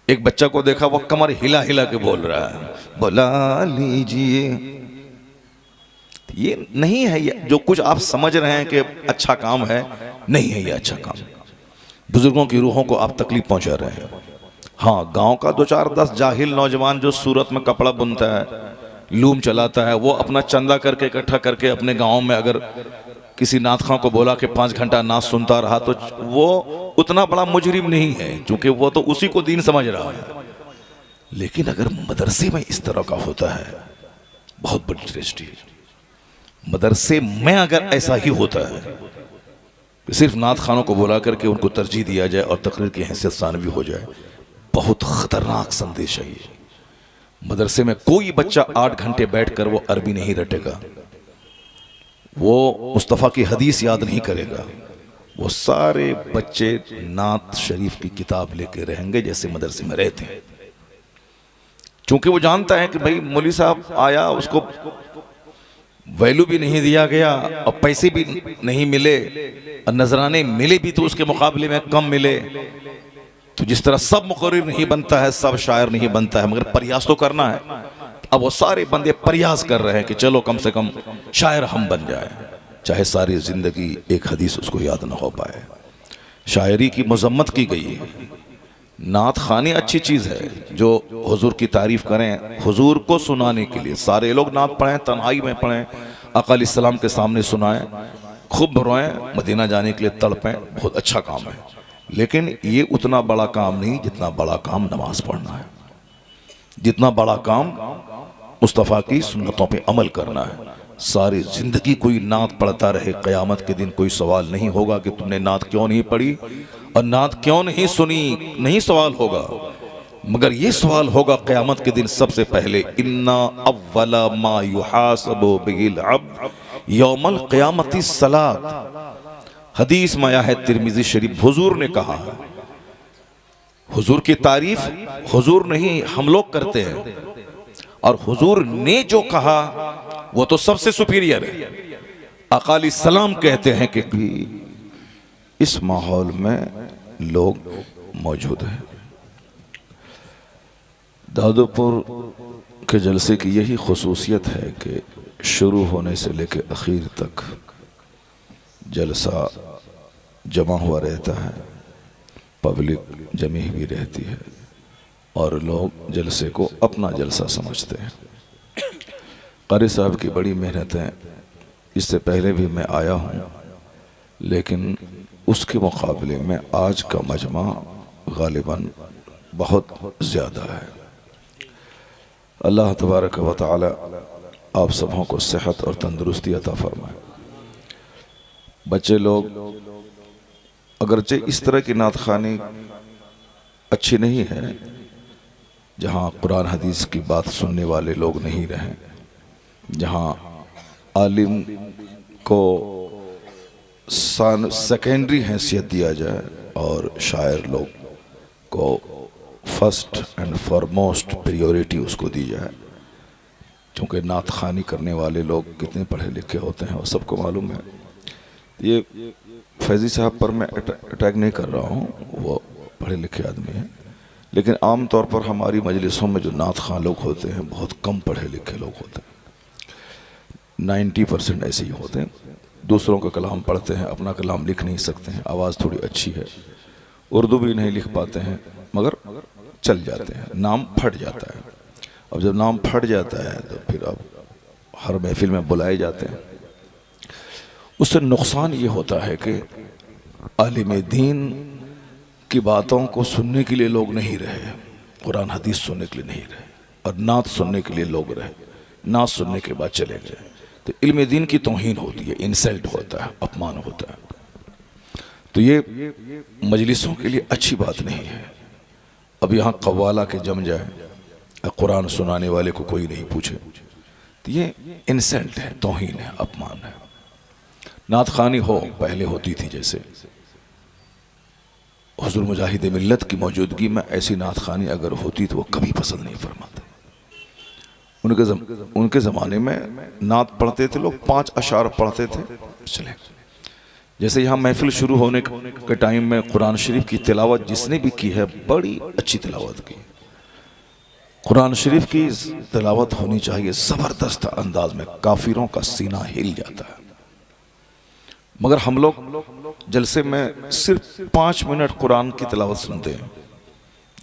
एक बच्चा को देखा वो कमर हिला हिला के बोल रहा है, बुला लीजिए। ये नहीं है, ये जो कुछ आप समझ रहे हैं कि अच्छा काम है, नहीं है ये अच्छा काम। बुजुर्गों की रूहों को आप तकलीफ पहुंचा रहे हैं। हाँ, गांव का 2-4-10 जाहिल नौजवान जो सूरत में कपड़ा बुनता है, लूम चलाता है, वो अपना चंदा करके इकट्ठा करके अपने गांव में अगर किसी नात खां को बोला कि 5 घंटा नात सुनता रहा तो वो उतना बड़ा मुजरिम नहीं है, क्योंकि वो तो उसी को दीन समझ रहा है। लेकिन अगर मदरसे में इस तरह का होता है, बहुत बड़ी ट्रेजेडी है। मदरसे में अगर ऐसा ही होता है कि सिर्फ नात खानों को बुला करके उनको तरजीह दिया जाए और तकरीर की हैसियत सानवी हो जाए, बहुत खतरनाक संदेश है ये। मदरसे में कोई बच्चा 8 घंटे बैठकर वो अरबी नहीं रटेगा, वो मुस्तफ़ा की हदीस याद नहीं करेगा। वो सारे बच्चे नात शरीफ की किताब लेके रहेंगे जैसे मदरसे में रहते हैं, क्योंकि वो जानता है कि भाई मौलवी साहब आया, उसको वैल्यू भी नहीं दिया गया और पैसे भी नहीं मिले और नजराने मिले भी तो उसके मुकाबले में कम मिले। तो जिस तरह सब मुकर्रिर नहीं बनता है, सब शायर नहीं बनता है, मगर प्रयास तो करना है। अब वो सारे बंदे प्रयास कर रहे हैं कि चलो कम से कम शायर हम बन जाए, चाहे सारी जिंदगी एक हदीस उसको याद ना हो पाए। शायरी की मजम्मत की गई है। नात खानी अच्छी चीज़ है, जो हुजूर की तारीफ करें, हुजूर को सुनाने के लिए सारे लोग नात पढ़ें, तन्हाई में पढ़ें, आका अलैहिस्सलाम के सामने सुनाएं, खूब रोएं, मदीना जाने के लिए तड़पें, बहुत अच्छा काम है। लेकिन ये उतना बड़ा काम नहीं जितना बड़ा काम नमाज पढ़ना है, जितना बड़ा काम मुस्तफ़ा की सुन्नतों पे अमल करना है। सारी जिंदगी कोई नात पढ़ता रहे, क़यामत के दिन कोई सवाल नहीं होगा कि तुमने नात क्यों नहीं पढ़ी और नात क्यों नहीं सुनी, नहीं सवाल होगा। मगर ये सवाल होगा क़यामत के दिन सबसे पहले, इन्ना अव्वला मा युहासबु बिहिल अब्द यौमल क़यामति सलात। हदीस में आया है तिरमिज़ी शरीफ, हुजूर ने कहा है। हुजूर की तारीफ हुजूर नहीं हम लोग करते हैं, और हुजूर ने जो कहा वो तो सबसे सुपीरियर है। आका अलैहिस्सलाम कहते हैं कि इस माहौल में लोग मौजूद हैं। दादोपुर के जलसे की यही खुसूसियत है कि शुरू होने से लेकर आखिर तक जलसा जमा हुआ रहता है, पब्लिक जमी हुई रहती है और लोग जलसे को अपना जलसा समझते हैं। कारी साहब की बड़ी मेहनत है, इससे पहले भी मैं आया हूँ, लेकिन उसके मुकाबले में आज का मजमा गालिबन बहुत ज़्यादा है। अल्लाह तबारक व तआला आप सबों को सेहत और तंदुरुस्ती अता फरमाए। बच्चे लोग अगरचे इस तरह की नात खानी अच्छी नहीं है जहाँ कुरान हदीस की बात सुनने वाले लोग नहीं रहें, जहाँ आलिम को सेकेंडरी हैसियत दिया जाए और शायर लोग को फर्स्ट एंड फॉरमोस्ट प्रायोरिटी उसको दी जाए। क्योंकि नात खानी करने वाले लोग कितने पढ़े लिखे होते हैं वो सबको मालूम है। ये फैज़ी साहब पर मैं अटैक नहीं कर रहा हूँ, वो पढ़े लिखे आदमी हैं, लेकिन आम तौर पर हमारी मजलिसों में जो नात खां लोग होते हैं बहुत कम पढ़े लिखे लोग होते हैं। 90% ऐसे ही होते हैं। दूसरों का कलाम पढ़ते हैं, अपना कलाम लिख नहीं सकते हैं, आवाज़ थोड़ी अच्छी है, उर्दू भी नहीं लिख पाते हैं, मगर चल जाते हैं, नाम फट जाता है। अब जब नाम फट जाता है तो फिर अब हर महफिल में बुलाए जाते हैं। उससे नुकसान ये होता है कि आलिम दीन की बातों को सुनने के लिए लोग नहीं रहे, कुरान हदीस सुनने के लिए नहीं रहे, और नात सुनने के लिए लोग रहे, नात सुनने के बाद चले गए, तो इल्म दीन की तौहीन होती है, इंसल्ट होता है, अपमान होता है। तो ये मजलिसों के लिए अच्छी बात नहीं है। अब यहाँ कव्वाला के जम जाए, कुरान सुनाने वाले को कोई नहीं पूछे, तो ये इंसल्ट है, तौहीन है, अपमान है। नात खानी हो पहले होती थी, जैसे हुजूर मुजाहिद मिल्लत की मौजूदगी में ऐसी नात खानी अगर होती तो वो कभी पसंद नहीं फरमाते। उनके ज़माने में नात पढ़ते थे लोग, 5 अशार पढ़ते थे, चले। जैसे यहाँ महफिल शुरू होने के टाइम में कुरान शरीफ की तिलावत जिसने भी की है बड़ी अच्छी तिलावत की। कुरान शरीफ की तिलावत होनी चाहिए ज़बरदस्त अंदाज में, काफिरों का सीना हिल जाता है। मगर हम लोग जलसे में सिर्फ 5 मिनट कुरान की तिलावत सुनते हैं,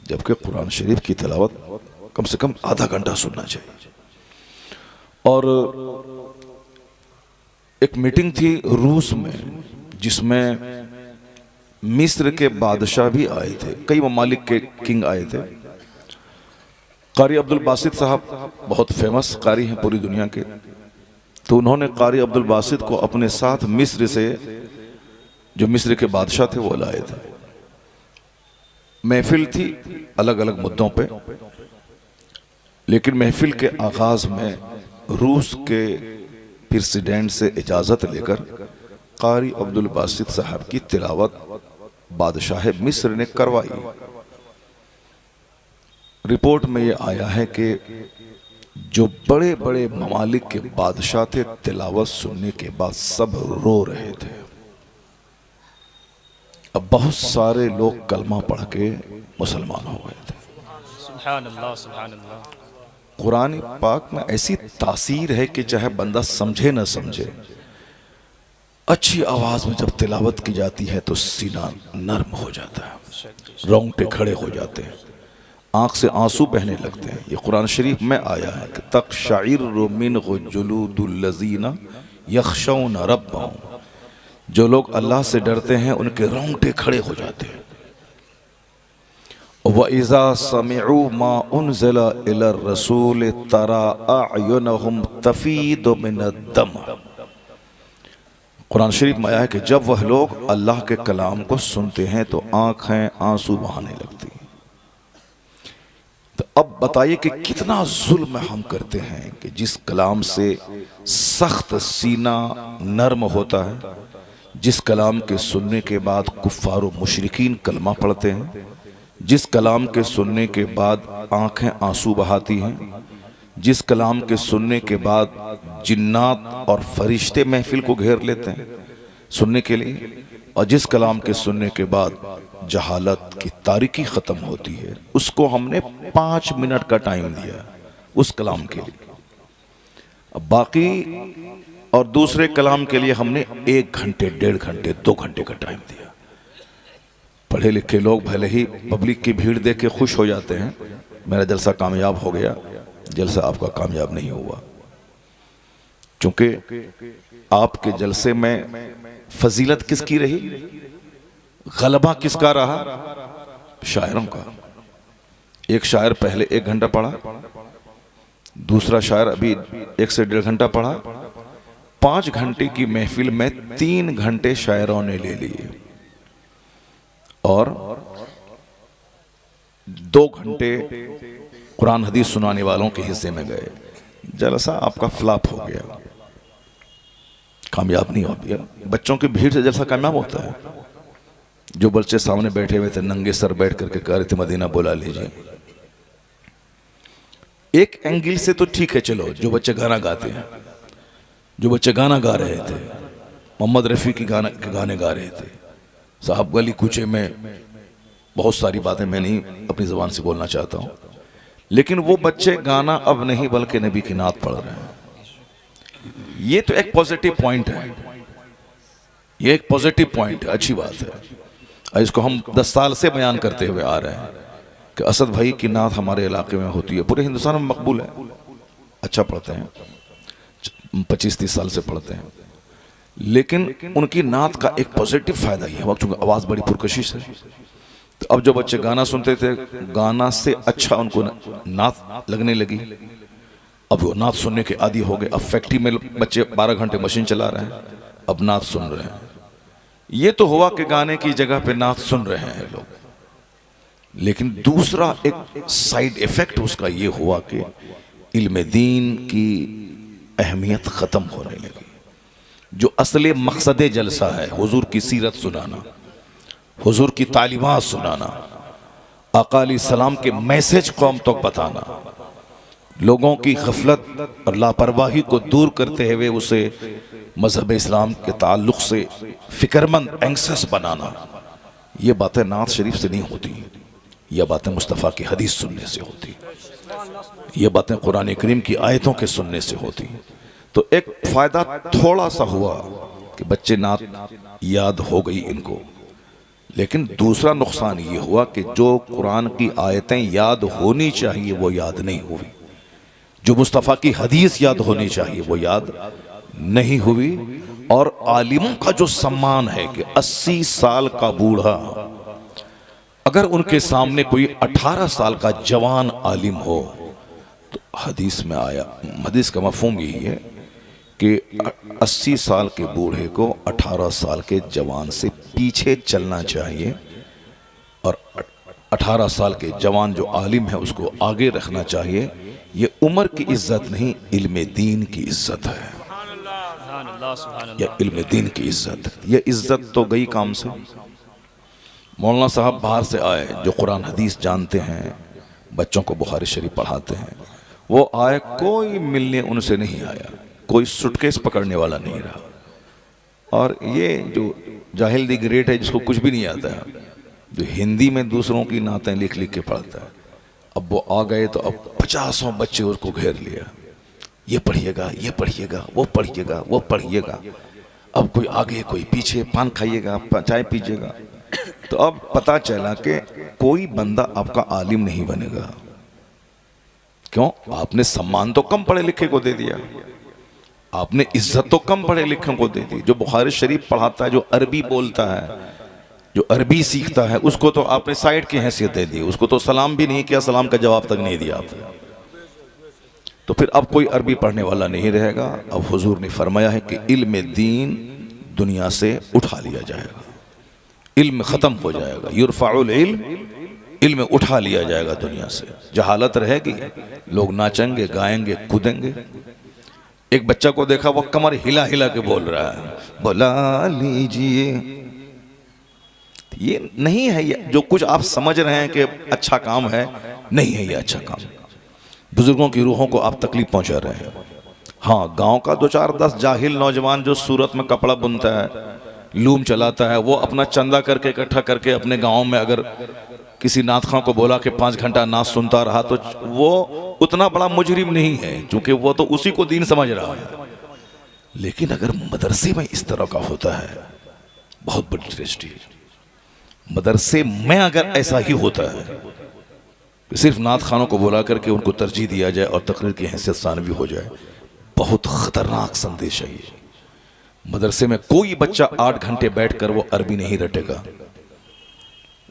जबकि कुरान शरीफ की तिलावत कम से कम आधा घंटा सुनना चाहिए। और एक मीटिंग थी रूस में जिसमें मिस्र के बादशाह भी आए थे, कई ममालिक के किंग आए थे। कारी अब्दुल बासित साहब बहुत फेमस कारी हैं पूरी दुनिया के, तो उन्होंने कारी अब्दुल बासित को अपने साथ मिस्र से, जो मिस्र के बादशाह थे, वो लाए थे। महफिल थी अलग अलग मुद्दों पे, लेकिन महफिल के आगाज में रूस के प्रेसिडेंट से इजाजत लेकर कारी अब्दुल बासित साहब की तिलावत बादशाह मिस्र ने करवाई। रिपोर्ट में ये आया है कि जो बड़े बड़े ममालिक के बादशाह थे, तिलावत सुनने के बाद सब रो रहे थे। अब बहुत सारे लोग कलमा पढ़ के मुसलमान हो गए थे। सुभान अल्लाह, सुभान अल्लाह। कुरान पाक में ऐसी तासीर है कि चाहे बंदा समझे न समझे, अच्छी आवाज में जब तिलावत की जाती है तो सीना नर्म हो जाता है, रोंगटे खड़े हो जाते हैं, आंख से आंसू बहने लगते हैं। ये कुरान शरीफ में आया है कि तक़शइरु मिन्हु जुलूदुल लज़ीना यख़शौन रब्बहुम, जो लोग अल्लाह से डरते हैं उनके रोंगटे खड़े हो जाते हैं। व इज़ा समिअू मा उनज़िला इलर रसूल तरा अयुनहुम तफ़ीदु मिनद्दम। कुरान शरीफ में आया है कि जब वह लोग अल्लाह के कलाम को सुनते हैं तो आंखें आंसू बहाने लगती हैं। तो अब बताइए कि कितना जुल्म हम करते हैं कि जिस कलाम से सख्त सीना नर्म होता है, जिस कलाम के सुनने के बाद कुफ्फार व मुशरिकीन कलमा पढ़ते हैं, जिस कलाम के सुनने के बाद आंखें आंसू बहाती हैं, जिस कलाम के सुनने के बाद जिन्नात और फरिश्ते महफिल को घेर लेते हैं सुनने के लिए, और जिस कलाम के सुनने के बाद जहालत की तारीकी ख़त्म होती है, उसको हमने 5 मिनट का टाइम दिया उस कलाम के लिए। अब बाकी और दूसरे कलाम के लिए हमने 1 घंटे, 1.5 घंटे, 2 घंटे का टाइम दिया। पढ़े लिखे लोग भले ही पब्लिक की भीड़ देख के खुश हो जाते हैं, मेरा जलसा कामयाब हो गया, जलसा आपका कामयाब नहीं हुआ, क्योंकि आपके जलसे में फजीलत किसकी रही, गलबा किसका रहा, शायरों का। एक शायर पहले 1 घंटा पढ़ा, दूसरा शायर अभी 1 से 1.5 घंटा पढ़ा। 5 घंटे की महफिल में 3 घंटे शायरों ने ले लिए और 2 घंटे कुरान हदीस सुनाने वालों के हिस्से में गए। जलसा आपका फ्लॉप हो गया, कामयाब नहीं हो गया। बच्चों की भीड़ से जलसा कामयाब होता है। जो बच्चे सामने बैठे हुए थे नंगे सर बैठ करके कह रहे थे मदीना बुला लीजिए, एक एंगल से तो ठीक है, चलो जो बच्चे गाना गाते हैं, जो बच्चे गाना गा रहे थे, मोहम्मद रफ़ी की गाने गा रहे थे, साहब गली कूचे में बहुत सारी बातें मैं नहीं अपनी ज़बान से बोलना चाहता हूँ, लेकिन वो बच्चे गाना अब नहीं बल्कि नबी की नात पढ़ रहे हैं। ये तो एक पॉजिटिव पॉइंट है, ये एक पॉजिटिव पॉइंट है, अच्छी बात है। इसको हम 10 साल से बयान करते हुए आ रहे हैं कि असद भाई की नात हमारे इलाके में होती है, पूरे हिंदुस्तान में मकबूल है, अच्छा पढ़ते हैं, 25-30 साल से पढ़ते हैं। लेकिन उनकी नात का एक पॉजिटिव फायदा ये हुआ क्योंकि आवाज़ बड़ी पुरकशिश है। तो अब जो बच्चे गाना सुनते थे, गाना से अच्छा उनको नात लगने लगी, अब वो नात सुनने के आदी हो गए। अब फैक्ट्री में बच्चे 12 घंटे मशीन चला रहे हैं, अब नात सुन रहे हैं। ये तो हुआ कि गाने की जगह पे नात सुन रहे हैं लोग, लेकिन दूसरा एक साइड इफेक्ट उसका ये हुआ कि इल्म दीन की अहमियत ख़त्म होने लगी। जो असली मकसद जलसा है, हुजूर की सीरत सुनाना, हुजूर की तालीमात सुनाना, आका अलैहिस्सलाम के मैसेज कौम तक बताना, लोगों की गफलत और लापरवाही को दूर करते हुए उसे मजहब इस्लाम के ताल्लुक से फिक्रमंद एंक्सस बनाना, ये बातें नात शरीफ से नहीं होती, यह बातें मुस्तफ़ा की हदीस सुनने से होती, ये बातें कुरान करीम की आयतों के सुनने से होती। तो एक फ़ायदा थोड़ा सा हुआ कि बच्चे नात याद हो गई इनको, लेकिन दूसरा नुकसान ये हुआ कि जो कुरान की आयतें याद होनी चाहिए वो याद नहीं हुई, जो मुस्तफ़ा की हदीस याद होनी चाहिए वो याद नहीं हुई। और आलिमों का जो सम्मान है कि 80 साल का बूढ़ा अगर उनके सामने कोई 18 साल का जवान आलिम हो, तो हदीस में आया, हदीस का मफ़हूम यही है कि 80 साल के बूढ़े को 18 साल के जवान से पीछे चलना चाहिए, और 18 साल के जवान जो आलिम है उसको आगे रखना चाहिए। ये उम्र की इज्जत नहीं, इल्म दीन की इज्जत है, या इल्म दीन की इज्जत है। ये इज्जत तो गई काम से। मौलाना साहब बाहर से आए जो कुरान हदीस जानते हैं, बच्चों को बुखारी शरीफ पढ़ाते हैं, वो आए, कोई मिलने उनसे नहीं आया, कोई सुटकेस पकड़ने वाला नहीं रहा। और ये जो जाहिल दी ग्रेट है जिसको कुछ भी नहीं आता है, जो हिंदी में दूसरों की नातें लिख लिख के पढ़ता है, अब वो आ गए तो अब 50 बच्चे उसको घेर लिया, ये पढ़िएगा, ये पढ़िएगा, वो पढ़िएगा, वो पढ़िएगा। अब कोई आगे कोई पीछे, पान खाइएगा, चाय पीजिएगा। तो अब पता चला कि कोई बंदा आपका आलिम नहीं बनेगा। क्यों? आपने सम्मान तो कम पढ़े लिखे को दे दिया, आपने इज्जत तो कम पढ़े लिखे को दे दी। जो बुखारी शरीफ पढ़ाता है, जो अरबी बोलता है, जो अरबी सीखता है, उसको तो आपने साइड की हैसियत दे दी, उसको तो सलाम भी नहीं किया, सलाम का जवाब तक नहीं दिया आपने। तो फिर अब कोई अरबी पढ़ने वाला नहीं रहेगा। अब हुजूर ने फरमाया है कि इल्म दीन दुनिया से उठा लिया जाएगा, इल्म ख़त्म हो जाएगा, युरफ़ाउल इल्म, इल्म उठा लिया जाएगा दुनिया से। जहालत रहेगी, लोग नाचेंगे, गाएंगे, कूदेंगे। एक बच्चा को देखा, वो कमर हिला हिला के बोल रहा है, बोला लीजिए। ये नहीं है, ये जो कुछ आप समझ रहे हैं कि अच्छा काम है, नहीं है ये अच्छा काम। बुजुर्गों की रूहों को आप तकलीफ पहुंचा रहे हैं। हाँ, गांव का 2-4-10 जाहिल नौजवान जो सूरत में कपड़ा बुनता है, लूम चलाता है, वो अपना चंदा करके इकट्ठा करके अपने गांव में अगर किसी नात खां को बोला कि 5 घंटा नात सुनता रहा, तो वो उतना बड़ा मुजरिम नहीं है, क्योंकि वो तो उसी को दीन समझ रहा है। लेकिन अगर मदरसे में इस तरह का होता है, बहुत बड़ी ट्रेजेडी है। मदरसे में अगर ऐसा ही होता है, सिर्फ नात खानों को बुला करके उनको तरजीह दिया जाए और तकरीर की हैसियत सानवी हो जाए, बहुत ख़तरनाक संदेश है ये। मदरसे में कोई बच्चा 8 घंटे बैठकर वो अरबी नहीं रटेगा,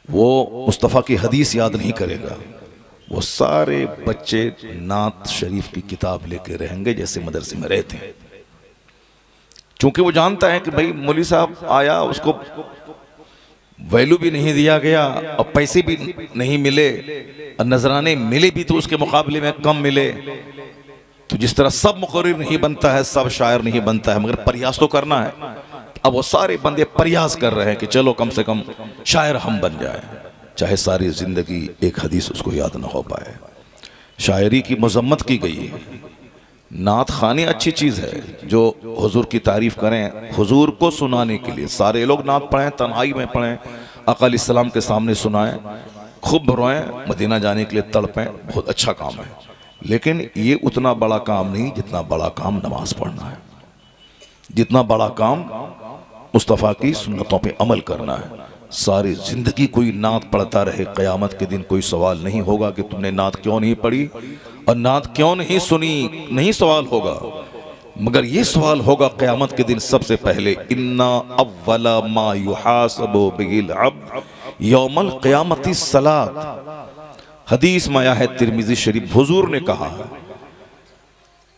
वो मुस्तफ़ा की हदीस याद नहीं करेगा। वो सारे बच्चे नात शरीफ की किताब लेके रहेंगे जैसे मदरसे में रहते हैं, क्योंकि वो जानता है कि भाई मौलवी साहब आया, उसको वैल्यू भी नहीं दिया गया और पैसे भी नहीं मिले, और नजराने मिले भी तो उसके मुकाबले में कम मिले। तो जिस तरह सब मुकर्रिर नहीं बनता है, सब शायर नहीं बनता है, मगर प्रयास तो करना है। अब वो सारे बंदे प्रयास कर रहे हैं कि चलो कम से कम शायर हम बन जाए, चाहे सारी जिंदगी एक हदीस उसको याद ना हो पाए। शायरी की मजम्मत की गई है। नात खानी अच्छी चीज़ है, जो हुजूर की तारीफ करें, हुजूर को सुनाने के लिए सारे लोग नात पढ़ें, तन्हाई में पढ़ें, आका अलैहिस्सलाम के सामने सुनाएं, खूब रोएं, मदीना जाने के लिए तड़पें, बहुत अच्छा काम है। लेकिन ये उतना बड़ा काम नहीं जितना बड़ा काम नमाज पढ़ना है, जितना बड़ा काम मुस्तफ़ा की सुन्नतों पे अमल करना है। सारी जिंदगी कोई नात पढ़ता रहे, क़यामत के दिन कोई सवाल नहीं होगा कि तुमने नात क्यों नहीं पढ़ी और नात क्यों नहीं सुनी, नहीं सवाल होगा। मगर ये सवाल होगा क़यामत के दिन सबसे पहले, इन्ना अव्वला मा युहासबु बिहिल अब्द यौमल क़यामति सलात। हदीस में आया है तिरमिज़ी शरीफ, हुजूर ने कहा,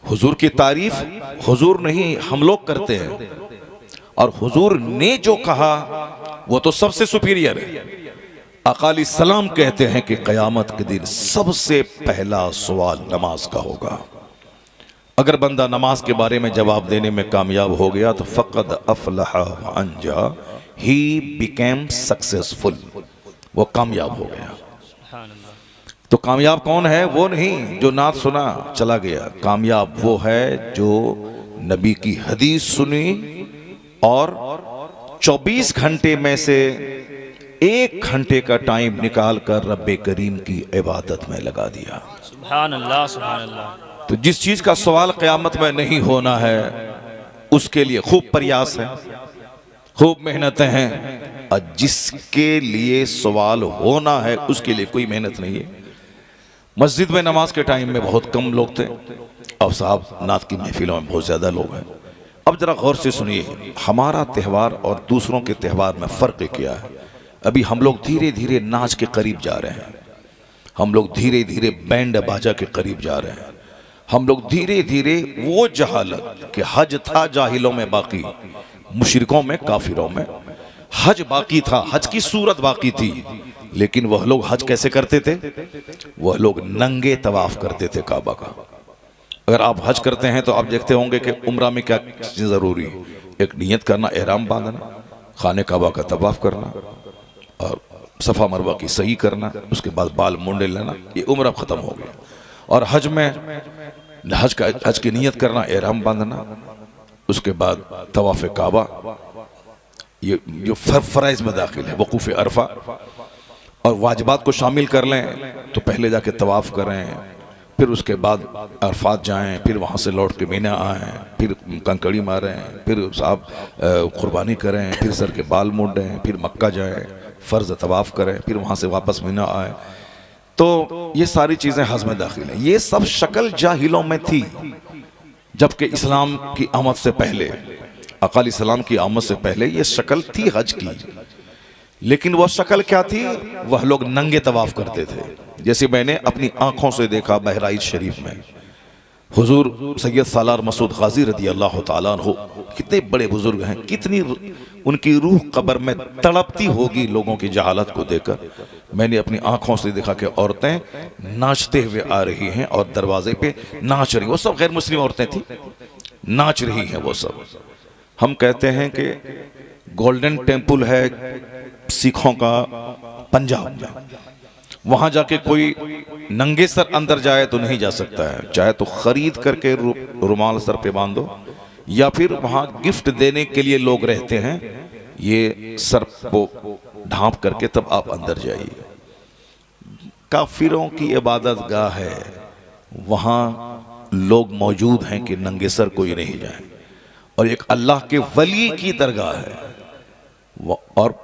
हुजूर की तारीफ हुजूर नहीं हम लोग करते हैं, और हुजूर ने जो कहा वो तो सबसे सुपीरियर है। आका अलैहिस्सलाम कहते हैं कि क़यामत के दिन सबसे पहला सवाल नमाज का होगा। अगर बंदा नमाज के बारे में जवाब देने में कामयाब हो गया तो फ़क़द अफ़लह व अंजा, ही बिकेम सक्सेसफुल, वो कामयाब हो गया। तो कामयाब कौन है? वो नहीं जो नात सुना चला गया, कामयाब वो है जो नबी की हदीस सुनी और 24 घंटे में से 1 घंटे का टाइम निकाल कर रब्बे करीम की इबादत में लगा दिया। सुभान अल्लाह, सुभान अल्लाह। तो जिस चीज का सवाल क़यामत में नहीं होना है उसके लिए खूब प्रयास है, खूब मेहनतें हैं, और जिसके लिए सवाल होना है उसके लिए कोई मेहनत नहीं है। मस्जिद में नमाज के टाइम में बहुत कम लोग थे, अब साहब नात की महफिलों में बहुत ज्यादा लोग हैं। अब जरा गौर से सुनिए, हमारा त्यौहार और दूसरों के त्यौहार में फर्क क्या है। अभी हम लोग धीरे धीरे नाच के करीब जा रहे हैं, हम लोग धीरे धीरे बैंड बाजा के करीब जा रहे हैं, हम लोग धीरे धीरे वो जहालत कि हज था जाहिलों में बाकी, मुशरिकों में, काफिरों में हज बाकी था, हज की सूरत बाकी थी, लेकिन वह लोग हज कैसे करते थे? वह लोग नंगे तवाफ करते थे काबा का। अगर आप हज करते हैं तो आप देखते होंगे कि उम्रा में क्या चीज़ ज़रूरी है। एक नियत करना, एहराम बांधना, खाने काबा का तवाफ करना और सफ़ा मरवा की सही करना, उसके बाद बाल मुंडे लेना, ये उम्रा ख़त्म हो गया। और हज में हज की नियत करना, एहराम बांधना, उसके बाद तवाफ़ काबा, ये जो फ़राइज़ में दाखिल है, वक़ूफ़ अरफा, और वाजिबात को शामिल कर लें तो पहले जाके तवाफ़ करें, फिर उसके बाद अरफात जाएं, फिर वहाँ से लौट के मीना आएँ, फिर कंकड़ी मारें, फिर साहब कुर्बानी करें, फिर सर के बाल मोड़ें, फिर मक्का जाएं, फ़र्ज़ तवाफ़ करें, फिर वहाँ से वापस मीना आए। तो ये सारी चीज़ें हज में दाखिल हैं। ये सब शक्ल जाहिलों में थी, जबकि इस्लाम की आमद से पहले, अकाल इस्लाम की आमद से पहले ये शक्ल थी हज की। लेकिन वह शक्ल क्या थी? वह लोग नंगे तवाफ करते थे। जैसे मैंने अपनी आंखों से देखा बहराइच शरीफ में, हुजूर सैयद सालार मसूद गाजी रदी अल्लाह ताला अन्हु, कितने बड़े बुजुर्ग हैं, कितनी उनकी रूह कब्र में तड़पती होगी लोगों की जहालत को देखकर। मैंने अपनी आंखों से देखा कि औरतें नाचते हुए आ रही हैं और दरवाजे पे नाच रही, वो सब गैर मुस्लिम औरतें थी, नाच रही हैं वो सब। हम कहते हैं कि गोल्डन टेम्पल है सिखों का पंजाब में, वहां जाके कोई नंगे सर अंदर जाए तो नहीं जा सकता है, चाहे तो खरीद करके रुमाल सर पे बांधो, या फिर वहां गिफ्ट देने के लिए लोग रहते हैं, ये सर को ढांप करके तब आप अंदर जाइए। काफिरों की इबादत गाह है, वहां लोग मौजूद हैं कि नंगे सर कोई नहीं जाए, और एक अल्लाह के वली की दरगाह है, और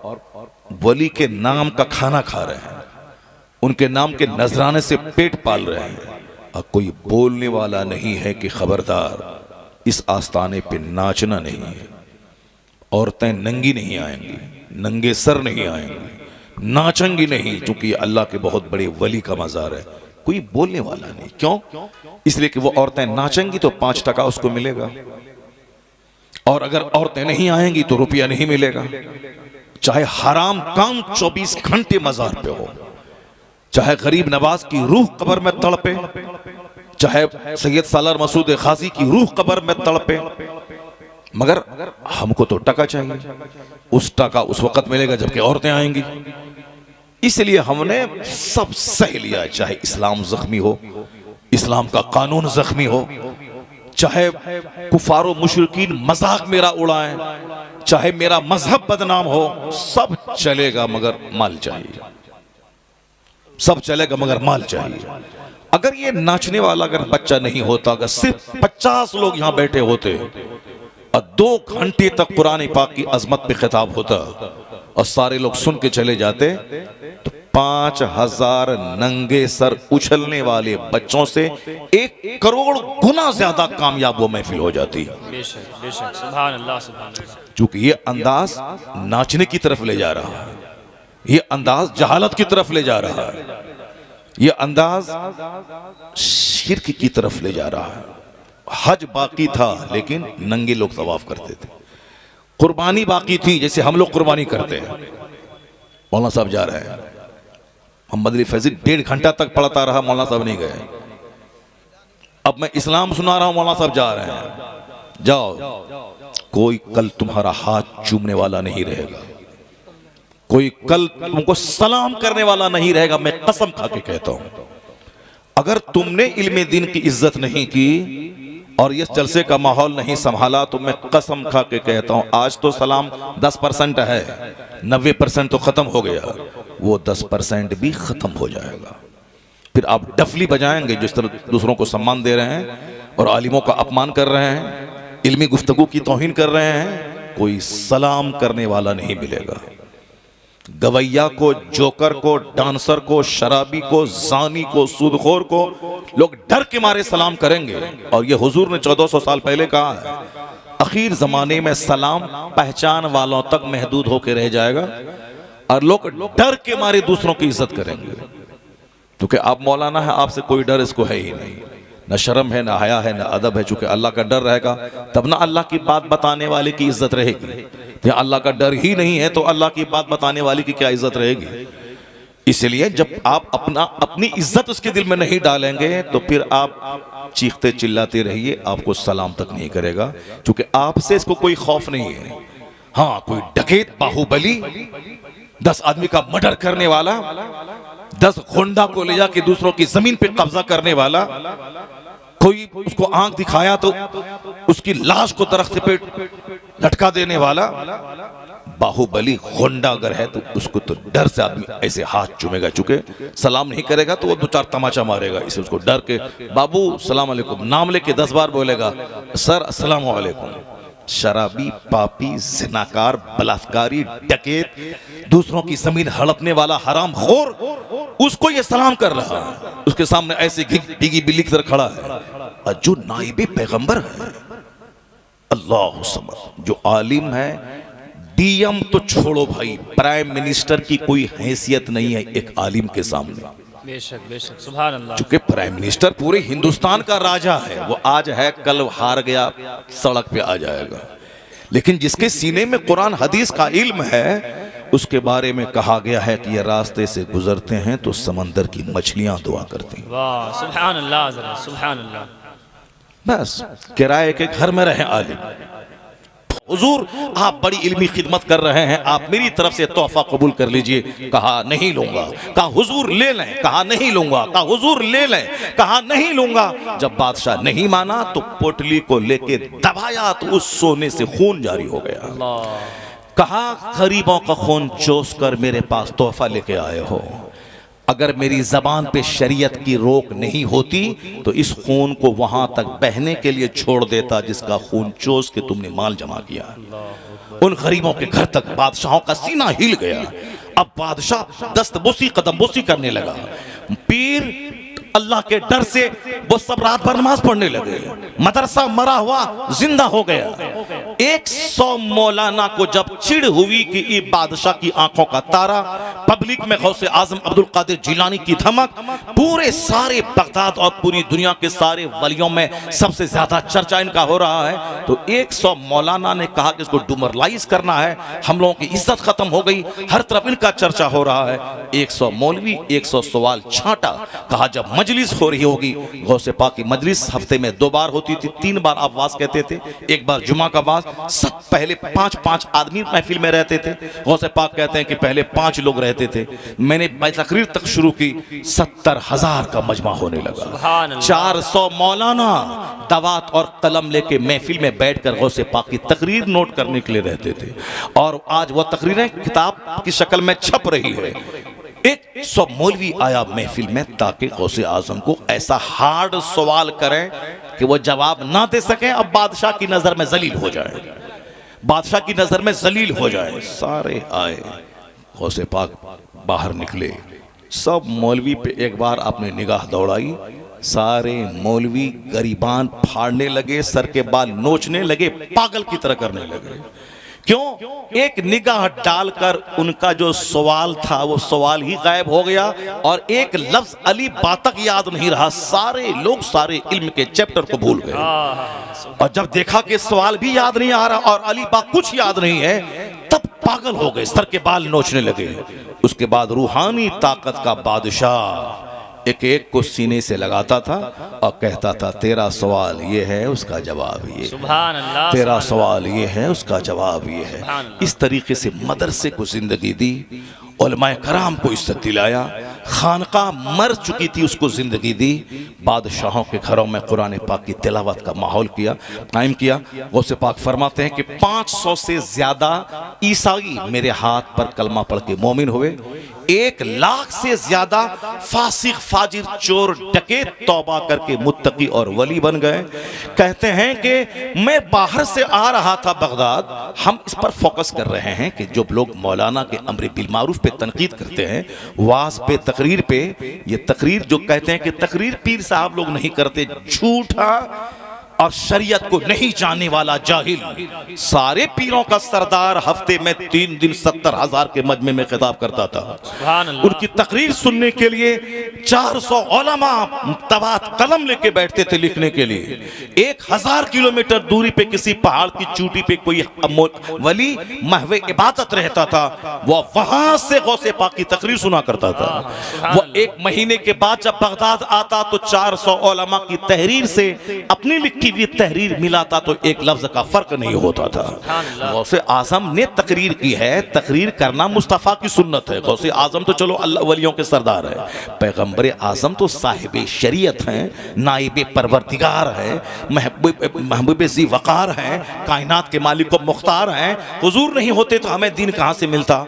वली के नाम का खाना खा रहे हैं, उनके नाम के नजराने से पेट पाल रहे हैं, और कोई बोलने वाला नहीं है कि खबरदार इस आस्ताने पे नाचना नहीं है। औरतें नंगी नहीं आएंगी, नंगे सर नहीं आएंगी, नाचेंगी नहीं, क्योंकि अल्लाह के बहुत बड़े वली का मजार है। कोई बोलने वाला नहीं, क्यों? इसलिए कि वो औरतें नाचेंगी तो 5 टका उसको मिलेगा, और अगर औरतें नहीं आएंगी तो रुपया नहीं मिलेगा। चाहे हराम काम 24 घंटे मजार पे हो, चाहे गरीब नवाज की रूह कब्र में तड़पे, चाहे सैयद सालार मसूद गाजी की रूह कब्र में तड़पे, मगर हमको तो टका चाहिए। उस टका उस वक्त मिलेगा जबकि औरतें आएंगी। इसलिए हमने सब सह लिया, चाहे इस्लाम जख्मी हो, इस्लाम का कानून जख्मी हो, चाहे कुफारो मुशरिकीन मजाक मेरा उड़ाएं, चाहे मेरा मजहब बदनाम हो, सब चलेगा मगर माल चाहिए, सब चलेगा मगर माल चाहिए। अगर ये नाचने वाला अगर बच्चा नहीं होता, अगर सिर्फ 50 लोग यहां बैठे होते और 2 घंटे तक कुरान पाक की अजमत पे खिताब होता और सारे लोग सुन के चले जाते, तो 5000 नंगे सर उछलने वाले बच्चों से 1 करोड़ गुना ज्यादा कामयाब वो महफिल हो जाती। बेशक बेशक, सुभान अल्लाह, सुभान अल्लाह। क्योंकि ये अंदाज नाचने की तरफ ले जा रहा है, ये अंदाज जहालत की तरफ ले जा रहा है, ये अंदाज शिर्क की तरफ ले जा रहा है। हज बाकी था लेकिन नंगे लोग तवाफ करते थे, कुर्बानी बाकी थी जैसे हम लोग कुर्बानी करते हैं। मौलाना साहब जा रहे हैं, मोहम्मद अली फैजी 1.5 घंटा तक पढ़ता रहा, मौलाना साहब नहीं गए। अब मैं इस्लाम सुना रहा हूं, मौलाना साहब जा रहे हैं, जाओ। कोई कल तुम्हारा हाथ चूमने वाला नहीं रहेगा, कोई कल तुमको सलाम करने वाला नहीं रहेगा। मैं कसम खा के कहता हूं, अगर तुमने इल्मे दीन की इज्जत नहीं की और इस जलसे का माहौल नहीं संभाला तो मैं कसम खा के कहता हूं, आज तो सलाम 10% है, 90% तो खत्म हो गया, वो 10% भी खत्म हो जाएगा। फिर आप डफली बजाएंगे जिस तरह दूसरों को सम्मान दे रहे हैं और आलिमों का अपमान कर रहे हैं, इल्मी गुफ्तगू की तौहीन कर रहे हैं, कोई सलाम करने वाला नहीं मिलेगा। गवैया को, जोकर को, डांसर को, शराबी को, जानी को, सूदखोर को लोग डर के मारे सलाम करेंगे। और ये हुजूर ने 1400 साल पहले कहा है, आखिर जमाने में सलाम पहचान वालों तक महदूद होकर रह जाएगा और लोग डर के मारे दूसरों की इज्जत करेंगे। क्योंकि आप मौलाना है, आपसे कोई डर इसको है ही नहीं, न शर्म है, न हया है, न अदब है। चूंकि अल्लाह का डर रहेगा तब ना अल्लाह की बात बताने वाले की इज्जत रहेगी। या अल्लाह का डर ही नहीं है तो अल्लाह की बात बताने वाले की क्या इज्जत रहेगी। इसलिए जब आप अपनी इज्जत उसके दिल में नहीं डालेंगे तो फिर आप चीखते चिल्लाते रहिए, आपको सलाम तक नहीं करेगा, क्योंकि आपसे इसको कोई खौफ नहीं है। हाँ, कोई डकैत, बाहुबली, 10 आदमी का मर्डर करने वाला, 10 गुंडा को ले जाके दूसरों की जमीन पे कब्जा करने वाला, कोई उसको आंख दिखाया तो उसकी लाश को दरख्त पे लटका देने वाला, बाहुबली गुंडा अगर है तो उसको तो डर से आदमी ऐसे हाथ चूमेगा। चूंकि सलाम नहीं करेगा तो वो 2-4 तमाचा मारेगा, इसे उसको डर के बाबू सलाम अलैकुम, नाम लेके 10 बार बोलेगा सर अस्सलाम वालेकुम। शराबी, पापी, जिनाकार, बलात्कारी, डकैत, दूसरों की जमीन हड़पने वाला हराम खोर, उसको ये सलाम कर रहा है, उसके सामने ऐसे भीगी बिल्ली की तरह खड़ा है। जो नाइबे पैगंबर है, अल्लाह समद, जो आलिम है, डीएम तो छोड़ो भाई, प्राइम मिनिस्टर की कोई हैसियत नहीं है एक आलिम के सामने। बेशक बेशक, सुभान अल्लाह। चूंकि प्राइम मिनिस्टर पूरे हिंदुस्तान का राजा है, वो आज है कल हार गया, सड़क पे आ जाएगा। लेकिन जिसके सीने में कुरान हदीस का इल्म है, उसके बारे में कहा गया है कि ये रास्ते से गुजरते हैं तो समंदर की मछलियां दुआ करती हैं। वाह, सुभान अल्लाह, सुभान अल्लाह। बस किराए के घर में रहे आलिम। हुजूर आप बड़ी इल्मी खिदमत कर रहे हैं, आप मेरी तरफ से तोहफा कबूल कर लीजिए। कहा नहीं लूंगा। कहा हुजूर ले लें। कहा नहीं लूंगा। कहा हुजूर ले लें। कहा नहीं लूंगा। जब बादशाह नहीं माना तो पोटली को लेके दबाया तो उस सोने से खून जारी हो गया। कहा गरीबों का खून चूस कर मेरे पास तोहफा लेके आए हो, अगर मेरी जबान पे शरीयत की रोक नहीं होती तो इस खून को वहां तक बहने के लिए छोड़ देता जिसका खून चूस के तुमने माल जमा किया। उन गरीबों के घर तक बादशाहों का सीना हिल गया। अब बादशाह दस्तबोसी कदमबोसी करने लगा। पीर अल्लाह के डर से वो सब रात भर नमाज पढ़ने लगे। मदरसा मरा हुआ जिंदा हो गया। 100 मौलाना को जब चिढ़ हुई कि ये बादशाह की आंखों का तारा, पब्लिक में गौसे आजम अब्दुल कादिर जिलानी की धमक, पूरे सारे बगदाद और पूरी दुनिया के सारे वलियों में सबसे ज्यादा चर्चा इनका हो रहा है, तो 100 मौलाना ने कहा कि इसको डिमोरलाइज करना है, हम लोगों की इज्जत खत्म हो गई, हर तरफ इनका चर्चा हो रहा है। 100 मौलवी 100 सवाल छांटा। कहा जब मजलिस हो रही होगी, गौसे पाक की मजलिस हफ्ते में 2 बार होती थी, 3 बार आप वाज कहते थे, 1 बार जुमा का वाज। सब पहले 5-5 आदमी महफिल में रहते थे। गौसे पाक कहते हैं कि पहले 5 लोग रहते थे। मैंने तकरीर तक शुरू की, 70,000 का मजमा होने लगा। 400 मौलाना दवात और कलम लेके महफिल में बैठकर गौसे पाक की तकरीर नोट करने के लिए रहते थे। और आज वो तकरीरें किताब की शक्ल में छप रही है। 100 मौलवी आया महफिल में ताकि गौसे आजम को ऐसा हार्ड सवाल करें कि वो जवाब ना दे सके, अब बादशाह की नजर में जलील हो जाए, बादशाह की नजर में जलील हो जाए। सारे आए, गौसे पाक बाहर निकले, सब मौलवी पे एक बार आपने निगाह दौड़ाई। सारे मौलवी गरीबान फाड़ने लगे, सर के बाल नोचने लगे, पागल की तरह करने लगे। क्यों? एक निगाह डालकर उनका जो सवाल था वो सवाल ही गायब हो गया और एक लफ्ज अली बा तक याद नहीं रहा। सारे लोग सारे इल्म के चैप्टर को भूल गए। और जब देखा कि सवाल भी याद नहीं आ रहा और अली बा कुछ याद नहीं है, तब पागल हो गए, सर के बाल नोचने लगे। उसके बाद रूहानी ताकत का बादशाह एक एक को सीने से लगाता था और कहता था तेरा सवाल ये है, उसका जवाब ये है, तेरा सवाल ये है, उसका जवाब ये है। इस तरीके से मदरसे को जिंदगी दी, उलमाए कराम को इज्जत दिलाया। खानका मर चुकी थी, उसको जिंदगी दी। बादशाहों के घरों में कुरान पाक की तिलावत का माहौल किया, कायम किया। गौसे पाक फरमाते हैं कि 500 से ज्यादा ईसाई मेरे हाथ पर कलमा पढ़ के मोमिन हुए। 1 लाख से ज्यादा फासिक, फाजिर, चोर, डकैत तौबा करके मुत्तकी और वली बन गए। कहते हैं कि मैं बाहर से आ रहा था बगदाद। हम इस पर फोकस कर रहे हैं कि जो लोग मौलाना के अम्र बिल मारूफ पे तनकीद करते हैं, वाज पे, तकरीर पे, ये तकरीर जो कहते हैं कि तकरीर पीर साहब लोग नहीं करते, झूठा और शरीयत को नहीं जानने वाला जाहिल। सारे पीरों का सरदार हफ्ते में 3 दिन 70,000 के मजमे में खिताब करता था। उनकी तकरीर सुनने के लिए 400 उलमा तबात कलम लेके बैठते थे लिखने के लिए। 1000 किलोमीटर दूरी पे किसी पहाड़ की चोटी पे कोई वली महवे इबादत रहता था, वो वहां से गौसे पाक की तकरीर सुना करता था। वो 1 महीने के बाद जब बगदाद आता तो 400 उलमा की तहरीर से अपनी लिखी हुई तहरीर मिलाता तो एक लफ्ज का फर्क नहीं होता था। गौसे आजम ने तकरीर की है, तकरीर करना मुस्तफ़ा की सुन्नत है। गौसे आजम तो चलो अल्लाह वलियों के सरदार है, पैगंबर आजम तो साहिब शरीयत हैं, नाइब परवरदिगार है, महबूब ज़ी वक़ार हैं, कायनात के मालिक व मुख्तार हैं। हुजूर नहीं होते तो हमें दिन कहाँ से मिलता।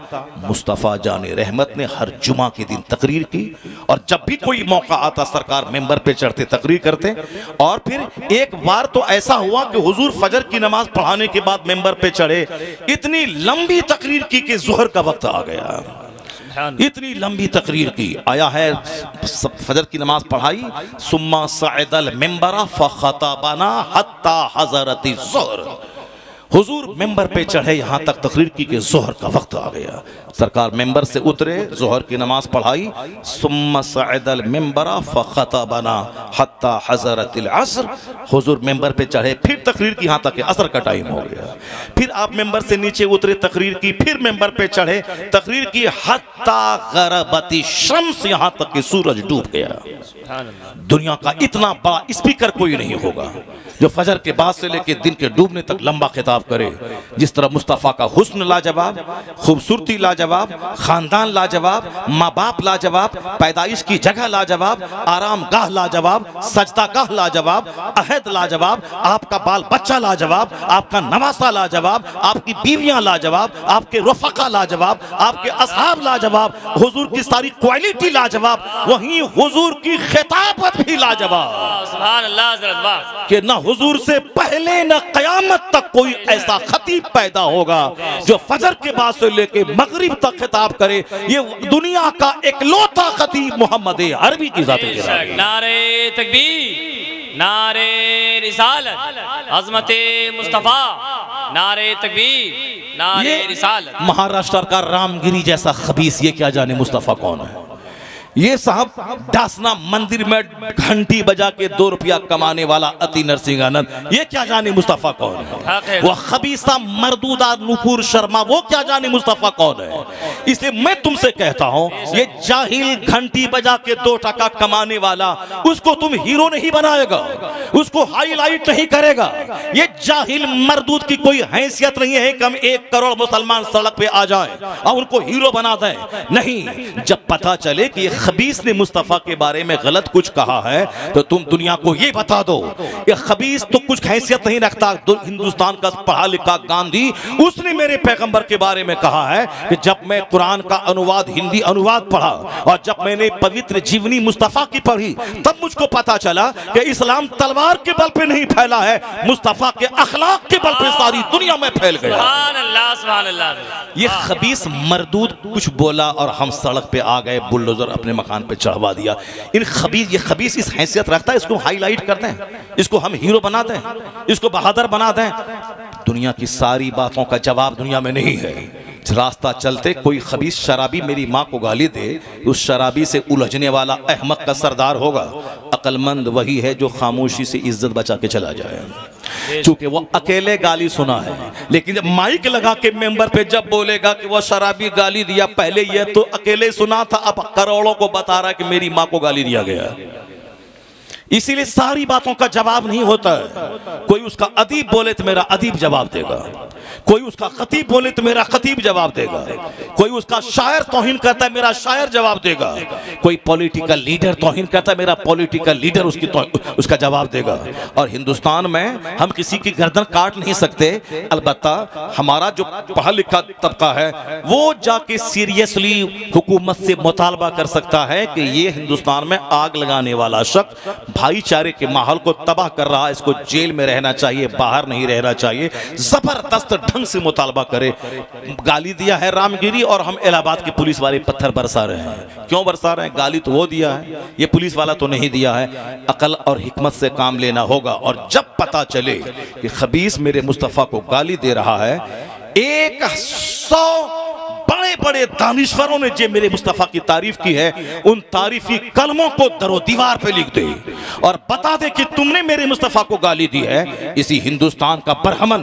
मुस्तफ़ा जाने रहमत ने हर जुमा के दिन तकरीर की, और जब भी कोई मौका आता सरकार मेंबर पे चढ़ते तकरीर करते। और फिर एक बार तो ऐसा हुआ कि हुजूर फजर की नमाज पढ़ाने के बाद मेंबर पे चढ़े, इतनी लंबी तकरीर की कि ज़ोहर का वक्त आ गया। इतनी लंबी तकरीर की, आया है फजर की नमाज पढ़ाई, सुम्मा सअदल मिंबरा फखतबना हत्ता हज़रति ज़ोहर। हुजूर मेंबर पे चढ़े, यहाँ तक तकरीर की कि ज़ोहर का वक्त आ गया। सरकार मेंबर से उतरे, ज़ोहर की नमाज पढ़ाई, सुम्मा सअदल मिंबरा फखतबना हत्ता हज़रतिल अस्र। हुजूर मेंबर पे चढ़े, फिर तकरीर की, यहाँ तक कि असर का टाइम हो गया। फिर आप मेंबर से नीचे उतरे, तकरीर की, फिर मेंबर पे चढ़े, तकरीर की, हत्ता गरबती शम्स, यहाँ तक कि सूरज डूब गया। दुनिया का इतना बड़ा स्पीकर कोई नहीं होगा जो फजर के बाद से लेकर दिन के डूबने तक लंबा खिताब करे। जिस तरह मुस्तफ़ा का हुस्न लाजवाब, खूबसूरती लाजवाब, खानदान लाजवाब, माँ बाप लाजवाब, पैदाइश की जगह लाजवाब, आराम गाह लाजवाब, सजदा गाह लाजवाब, अहद लाजवाब, आपका बाल बच्चा लाजवाब, आपका नवासा लाजवाब, आपकी बीवियां लाजवाब, आपके रफ़क़ा लाजवाब, आपके असहाब लाजवाब, हुजूर की सारी क्वालिटी लाजवाब, वहीं हुजूर की खिताबत भी लाजवाब। सुभान अल्लाह हज़रत वाह। कि ना हुजूर से पहले न क़यामत तक कोई ऐसा खतीब पैदा होगा जो फजर के बाद से लेके मगरिब तक खिताब करे। ये दुनिया का इकलौता खतीब मोहम्मद अरबी की ज़ात है। नारे तकबीर, नारे रिसालत, अज़मते मुस्तफ़ा, नारे तकबीर, नारे रिसालत। महाराष्ट्र का रामगिरी जैसा खबीस, ये क्या जाने मुस्तफ़ा कौन है। ये साहब दासना मंदिर में घंटी बजा के 2 रुपया कमाने वाला अति नरसिंह आनंद, ये क्या जाने मुस्तफ़ा कौन है। वो खबीसा मरदूदा नुपुर शर्मा, वो क्या जाने मुस्तफ़ा कौन है। इसलिए मैं तुमसे कहता हूं, ये जाहिल घंटी बजा के 2 टका कमाने वाला, उसको तुम हीरो नहीं बनाएगा, उसको हाईलाइट नहीं करेगा। ये जाहिल मरदूद की कोई हैसियत नहीं है कि हम 1 करोड़ मुसलमान सड़क पे आ जाए और उनको हीरो बना दें। नहीं, जब पता चले कि खबीस ने मुस्तफ़ा के बारे में गलत कुछ कहा है तो तुम दुनिया को ये बता दो, ये खबीस तो कुछ हैसियत नहीं रखता। हिंदुस्तान का पढ़ा लिखा गांधी, उसने मेरे पैगंबर के बारे में कहा है कि जब मैं कुरान का अनुवाद, हिंदी अनुवाद पढ़ा और जब मैंने पवित्र जीवनी मुस्तफ़ा की पढ़ी, तब मुझको पता चला कि इस्लाम तलवार के बल पे नहीं फैला है, मुस्तफ़ा के अखलाक के बल पे सारी दुनिया में फैल गया। सुभान अल्लाह, सुभान अल्लाह। ये खबीस मरदूद कुछ बोला और हम सड़क पे आ गए, बुलडोजर अपने मकान पे चढ़वा दिया। इन खबीस, ये खबीस इस हैसियत रखता है, इसको हाईलाइट करते हैं, इसको हम हीरो बना दें, इसको बहादुर बना दें। दुनिया की सारी बातों का जवाब दुनिया में नहीं है। रास्ता चलते कोई खबीस शराबी मेरी माँ को गाली दे, उस शराबी से उलझने वाला अहमक का सरदार होगा। अक्लमंद वही है जो खामोशी से इज्जत बचा के चला जाए, चूंकि वो अकेले गाली सुना है। लेकिन जब माइक लगा के मेंबर पे जब बोलेगा कि वो शराबी गाली दिया, पहले ये तो अकेले सुना था, अब करोड़ों को बता रहा है कि मेरी माँ को गाली दिया गया। इसीलिए सारी बातों का जवाब नहीं होता है। कोई उसका अदीब बोले तो मेरा अदीब जवाब देगा, कोई उसका खतीब बोले तो मेरा खतीब जवाब देगा, कोई उसका शायर तौहीन करता है मेरा शायर जवाब देगा, कोई पॉलिटिकल लीडर तौहीन करता है मेरा पॉलिटिकल लीडर उसका जवाब देगा। और हिंदुस्तान में हम किसी की गर्दन काट नहीं सकते, अलबत्ता हमारा जो पढ़ा लिखा तबका है वो जाके सीरियसली हुकूमत से मुतालबा कर सकता है कि ये हिंदुस्तान में आग लगाने वाला शख्स भाईचारे के माहौल को तबाह कर रहा है, इसको जेल में रहना चाहिए, बाहर नहीं रहना चाहिए, जबरदस्त ढंग से मुतालबा करे। गाली दिया है रामगिरी और हम इलाहाबाद के पुलिस वाले पत्थर बरसा रहे हैं। क्यों बरसा रहे हैं? गाली तो वो दिया है, ये पुलिस वाला तो नहीं दिया है। अकल और हिकमत से काम लेना होगा। और जब पता चले कि खबीस मेरे मुस्तफ़ा को गाली दे रहा है, 100 बड़े बड़े दानिश्वरों ने जो मेरे मुस्तफ़ा की तारीफ की है, उन तारीफी कलमों को दरो दीवार पे लिख दे और बता दे कि तुमने मेरे मुस्तफ़ा को गाली दी है। इसी हिंदुस्तान का बरहमन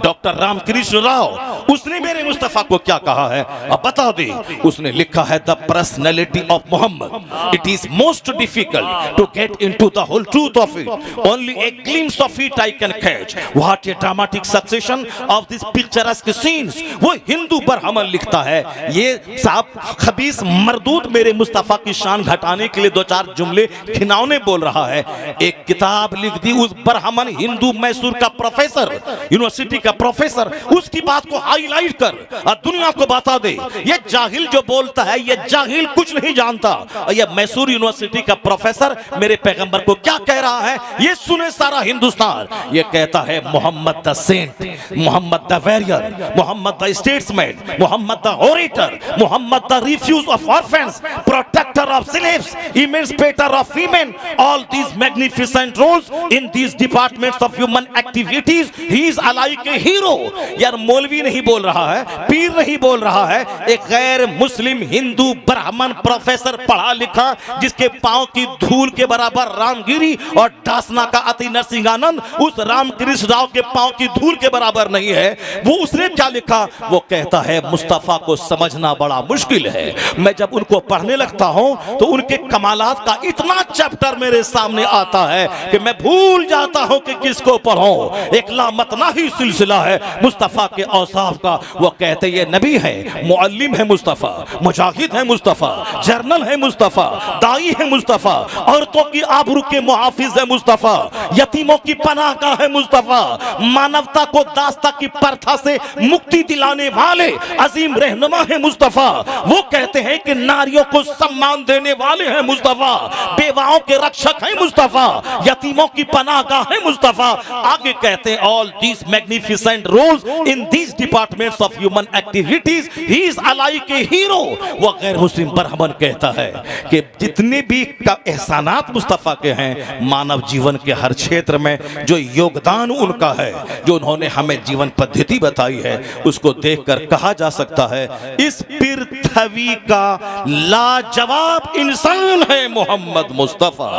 डॉक्टर रामकृष्ण राव, उसने मेरे मुस्तफ़ा को क्या कहा है अब बता दे। उसने लिखा है the personality of Muhammad, it is most difficult to get into the whole truth of it, only a glimpse of it I can catch, what a dramatic succession of this picturesque scenes. वो हिंदू बरहमन लिखता है, ये साहब खबीस मरदूद मेरे मुस्तफ़ा की शान घटाने के लिए दो चार जुमले खिनौने बोल रहा है। एक किताब लिख दी उस बरहमन हिंदू मैसूर का प्रोफेसर, यूनिवर्सिटी का प्रोफेसर, उसकी बात को हाईलाइट कर और दुनिया को बता दे ये जाहिल जो बोलता है, ये जाहिल कुछ नहीं जानता। और ये मैसूर यूनिवर्सिटी का प्रोफेसर मेरे पैगंबर को क्या कह रहा है ये सुने सारा हिंदुस्तान। ये कहता है Muhammad the saint, Muhammad the warrior, Muhammad the statesman, Muhammad the orator, Muhammad the refuge of orphans, protector of slaves, emancipator of women, all these magnificent roles in these departments of human activities, he is alike a hero। यार मौलवी नहीं बोल रहा है, पीर नहीं बोल रहा है, एक गैर मुस्लिम हिंदू ब्राह्मण प्रोफेसर पढ़ा लिखा जिसके पांव की धूल के बराबर रामगिरी और दासना का अति नरसिंहानंद उस रामकृष्ण राव के पांव की धूल के बराबर नहीं है। वो उसने क्या लिखा? वो कहता है मुस्तफ़ा को समझना बड़ा मुश्किल है। मैं जब उनको पढ़ने लगता हूं तो उनके कमालात का इतना चैप्टर मेरे सामने आता है कि मैं भूल जाता हूं कि किसको पढ़ूं। एक लामतना ही सिलसिला है मुस्तफ़ा के औसाफ का। वो कहते ये नबी है, मुअल्लिम है मुस्तफ़ा, मुजाहिद है मुस्तफ़ा, जर्नल है मुस्तफ़ा, दाई है मुस्तफ़ा, औरतों की आबरू के मुहाफिज है मुस्तफ़ा, यतीमों की पनाहगाह है मुस्तफ़ा, मानवता को दास्ता की प्रथा से मुक्ति दिलाने वाले अजीम रहनुमा है मुस्तफ़ा। वो कहते हैं कि नारियों को सम्मान देने वाले हैं मुस्तफ़ा, बेवाओं के रक्षक हैं मुस्तफ़ा, यतीमों की पनाहगाह है मुस्तफ़ा। आगे कहते हैं all these magnificent roles in these departments of human activities he is alike a hero. वो गैर मुस्लिम बरहमन कहता है कि जितने भी एहसानात मुस्तफ़ा के हैं मानव जीवन के हर क्षेत्र में जो योगदान उनका है, जो उन्होंने हमें जीवन पद्धति बताई है, उसको देखकर कहा जा सकता है इस पृथ्वी का लाजवाब इंसान है मोहम्मद मुस्तफ़ा।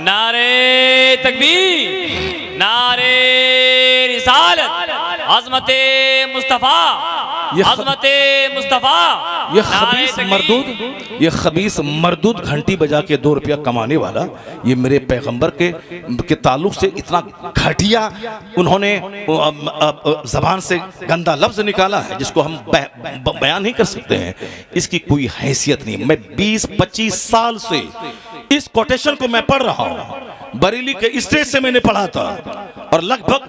नारे तकबीर, नारे रिसालत, अज़मते मुस्तफ़ा, अज़मते मुस्तफ़ा। ये खबीस मरदूद घंटी बजा के 2 रुपया कमाने वाला, ये मेरे पैगंबर के ताल्लुक से इतना घटिया उन्होंने जबान से गंदा लफ्ज निकाला है जिसको हम बयान नहीं कर सकते हैं। इसकी कोई हैसियत नहीं। मैं 20-25 साल से इस कोटेशन को मैं पढ़ रहा हूं, बरेली के स्टेज से मैंने पढ़ा था और लगभग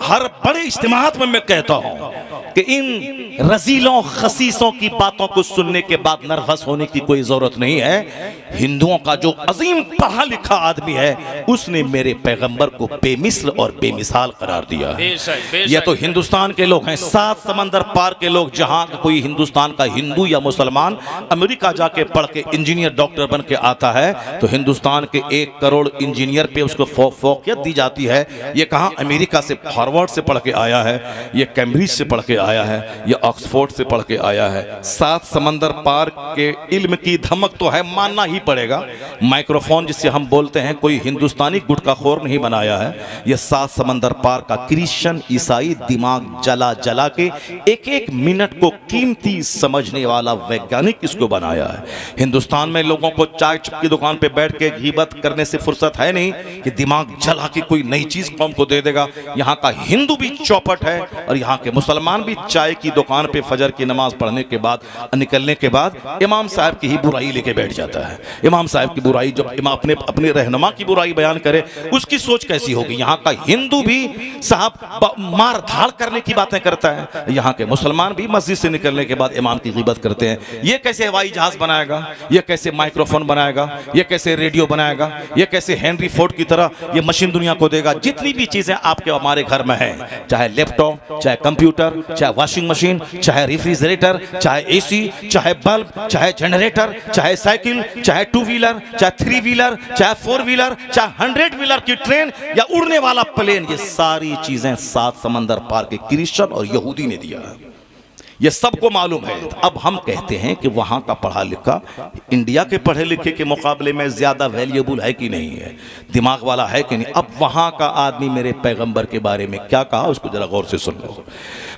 हर बड़े इज्तिमात में मैं कहता हूं कि इन रजीलों खसीसों की बातों को सुनने के बाद नर्वस होने की कोई जरूरत नहीं है। हिंदुओं का जो अजीम पढ़ा लिखा आदमी है उसने मेरे पैगंबर को बेमिसल और बेमिसाल करार दिया है। यह तो हिंदुस्तान के लोग हैं, 7 समंदर पार के लोग। जहां कोई हिंदुस्तान का हिंदू या मुसलमान अमेरिका जाके पढ़ के इंजीनियर डॉक्टर बन के आता है तो हिंदुस्तान के 1 करोड़ इंजीनियर पे उसको फौकियत दी जाती है। ये कहां अमेरिका से हार्वर्ड से पढ़ के आया है, ये कैम्ब्रिज से पढ़ के आया है, ये ऑक्सफोर्ड से पढ़ के आया है। 7 समंदर पार के इल्म की धमक तो है, मानना ही पड़ेगा। माइक्रोफोन जिससे हम बोलते हैं, कोई हिंदुस्तान हिंदुस्तानी गुटखाखोर नहीं बनाया है, यह 7 समंदर पार का क्रिश्चियन ईसाई दिमाग जला जला के एक एक मिनट को कीमती समझने वाला वैज्ञानिक इसको बनाया है। हिंदुस्तान में लोगों को चाय की दुकान पे बैठ के गीबत करने से फुर्सत है नहीं कि दिमाग जला के कोई नई चीज कौम को दे देगा। यहाँ का हिंदू भी चौपट है और यहाँ के मुसलमान भी चाय की दुकान पे फजर की नमाज पढ़ने के बाद निकलने के बाद इमाम साहब की ही बुराई लेके बैठ जाता है। इमाम साहब की बुराई, जब इमाम अपने रहनुमा की बुराई बयान करे, उसकी सोच कैसी होगी। यहाँ का हिंदू भी साहब मार धाड़ करने की बातें करता है, यहाँ के मुसलमान भी मस्जिद से निकलने के बाद इमाम की गीबत करते हैं। ये कैसे हवाई जहाज बनाएगा, ये कैसे माइक्रोफोन बनाएगा, ये कैसे रेडियो बनाएगा, ये कैसे हेनरी फोर्ड की तरह ये मशीन दुनिया को देगा। जितनी भी चीजें आपके हमारे घर में है, चाहे लैपटॉप, चाहे कंप्यूटर, चाहे वॉशिंग मशीन, चाहे रेफ्रिजरेटर, चाहे एसी, चाहे बल्ब, चाहे जनरेटर, चाहे साइकिल, चाहे 2 व्हीलर, चाहे 3 व्हीलर, चाहे 4 व्हीलर, चाहे 100 व्हीलर की ट्रेन या उड़ने वाला प्लेन, ये सारी चीजें 7 समंदर पार के क्रिश्चियन और यहूदी ने दिया है। ये सबको मालूम है। अब हम कहते हैं कि वहाँ का पढ़ा लिखा इंडिया के पढ़े लिखे के मुकाबले में ज़्यादा वैल्यूएबल है कि नहीं है, दिमाग वाला है कि नहीं। अब वहाँ का आदमी मेरे पैगंबर के बारे में क्या कहा, उसको जरा गौर से सुन लो।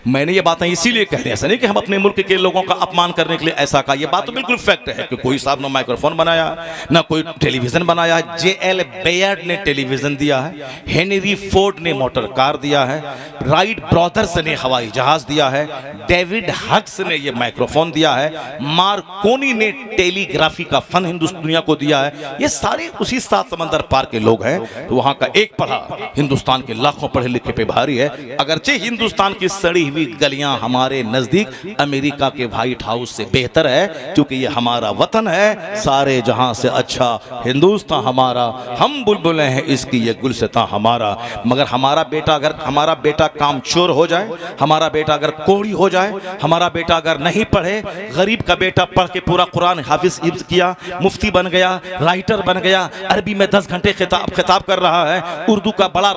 मैंने ये बातें इसीलिए कह रही हैं, ऐसा नहीं कि हम अपने मुल्क के लोगों का अपमान करने के लिए ऐसा कहा। ये बात तो बिल्कुल फैक्ट है कि कोई साहब ना माइक्रोफोन बनाया, ना कोई टेलीविज़न बनाया। JL बेयर्ड ने टेलीविज़न दिया है, हेनरी फोर्ड ने मोटर कार दिया है, राइट ब्रदर्स ने हवाई जहाज दिया है, डेविड हक्स ने ये माइक्रोफोन दिया है, मार्कोनी ने टेलीग्राफी का फन दुनिया को दिया है। ये सारे उसी 7 समंदर पार के लोग हैं। तो वहाँ का एक पढ़ा हिंदुस्तान के लाखों पढ़े लिखे पे भारी है। अगरचे हिंदुस्तान की सड़ी हुई गलियां हमारे नजदीक अमेरिका के व्हाइट हाउस से बेहतर है, क्योंकि ये हमारा वतन है, सारे जहां से अच्छा हिंदुस्तान हमारा, हम बुलबुलें हैं इसकी ये गुलसितां हमारा। मगर हमारा बेटा काम चोर हो जाए, हमारा बेटा अगर कोढ़ी हो जाए, हमारा बेटा अगर नहीं पढ़े, गरीब का बेटा पढ़ के पूरा कुरान हाफिज हिफ्ज किया, मुफ्ती बन गया, राइटर बन गया, अरबी में 10 घंटे खिताब कर रहा है, उर्दू का बड़ा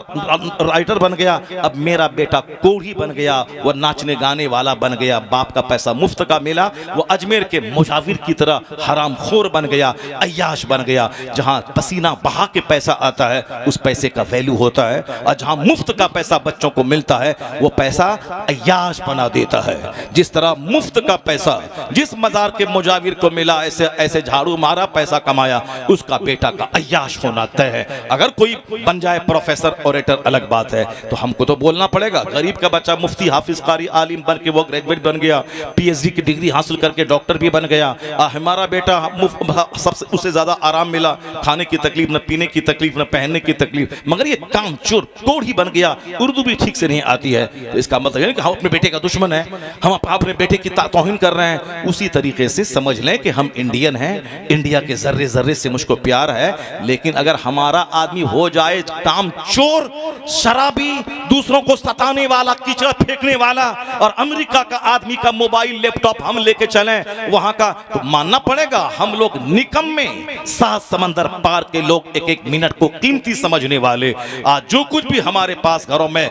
राइटर बन गया, अब मेरा बेटा कोढ़ी बन गया, वो नाचने गाने वाला बन गया, बाप का पैसा मुफ्त का मिला, वो अजमेर के मुजाविर की तरह हरामखोर बन गया, अय्याश बन गया। जहां पसीना बहा के पैसा आता है उस पैसे का वैल्यू होता है, और जहां मुफ्त का पैसा बच्चों को मिलता है वो पैसा अय्याश बना देता है। जिस तरह मुफ्त का पैसा जिस मजार के मुजाविर को मिला, ऐसे झाड़ू मारा पैसा कमाया, उसका बेटा का अय्याश होना तय है। अगर कोई बन जाए प्रोफेसर ऑरेटर अलग बात है, तो हमको तो बोलना पड़ेगा। गरीब का बच्चा मुफ्ती हाफिज कारी आलिम बन के वो ग्रेजुएट बन गया, PhD की डिग्री हासिल करके डॉक्टर भी बन गया, हमारा बेटा सबसे उससे ज्यादा आराम मिला, खाने की तकलीफ न, पीने की तकलीफ न, पहनने की तकलीफ, मगर ये काम चोर कोढ़ी बन गया, उर्दू भी ठीक से नहीं आती है। तो इसका मतलब है कि हम अपने बेटे का दुश्मन है, हम अपने बेटे की तौहीन कर रहे हैं। उसी तरीके से समझ लें कि हम इंडियन हैं, इंडिया के जर्रे जर्रे से मुझको प्यार है, लेकिन अगर हमारा आदमी हो जाए काम चोर, शराबी, दूसरों को सताने वाला, कीचड़ फेंकने वाला, और अमेरिका का आदमी का मोबाइल लैपटॉप हम लेके चलें वहां का, तो मानना पड़ेगा हम लोग निकम्मे, 7 समंदर पार के लोग, एक एक मिनट को कीमती समझने वाले। आज जो कुछ भी हमारे पास घरों में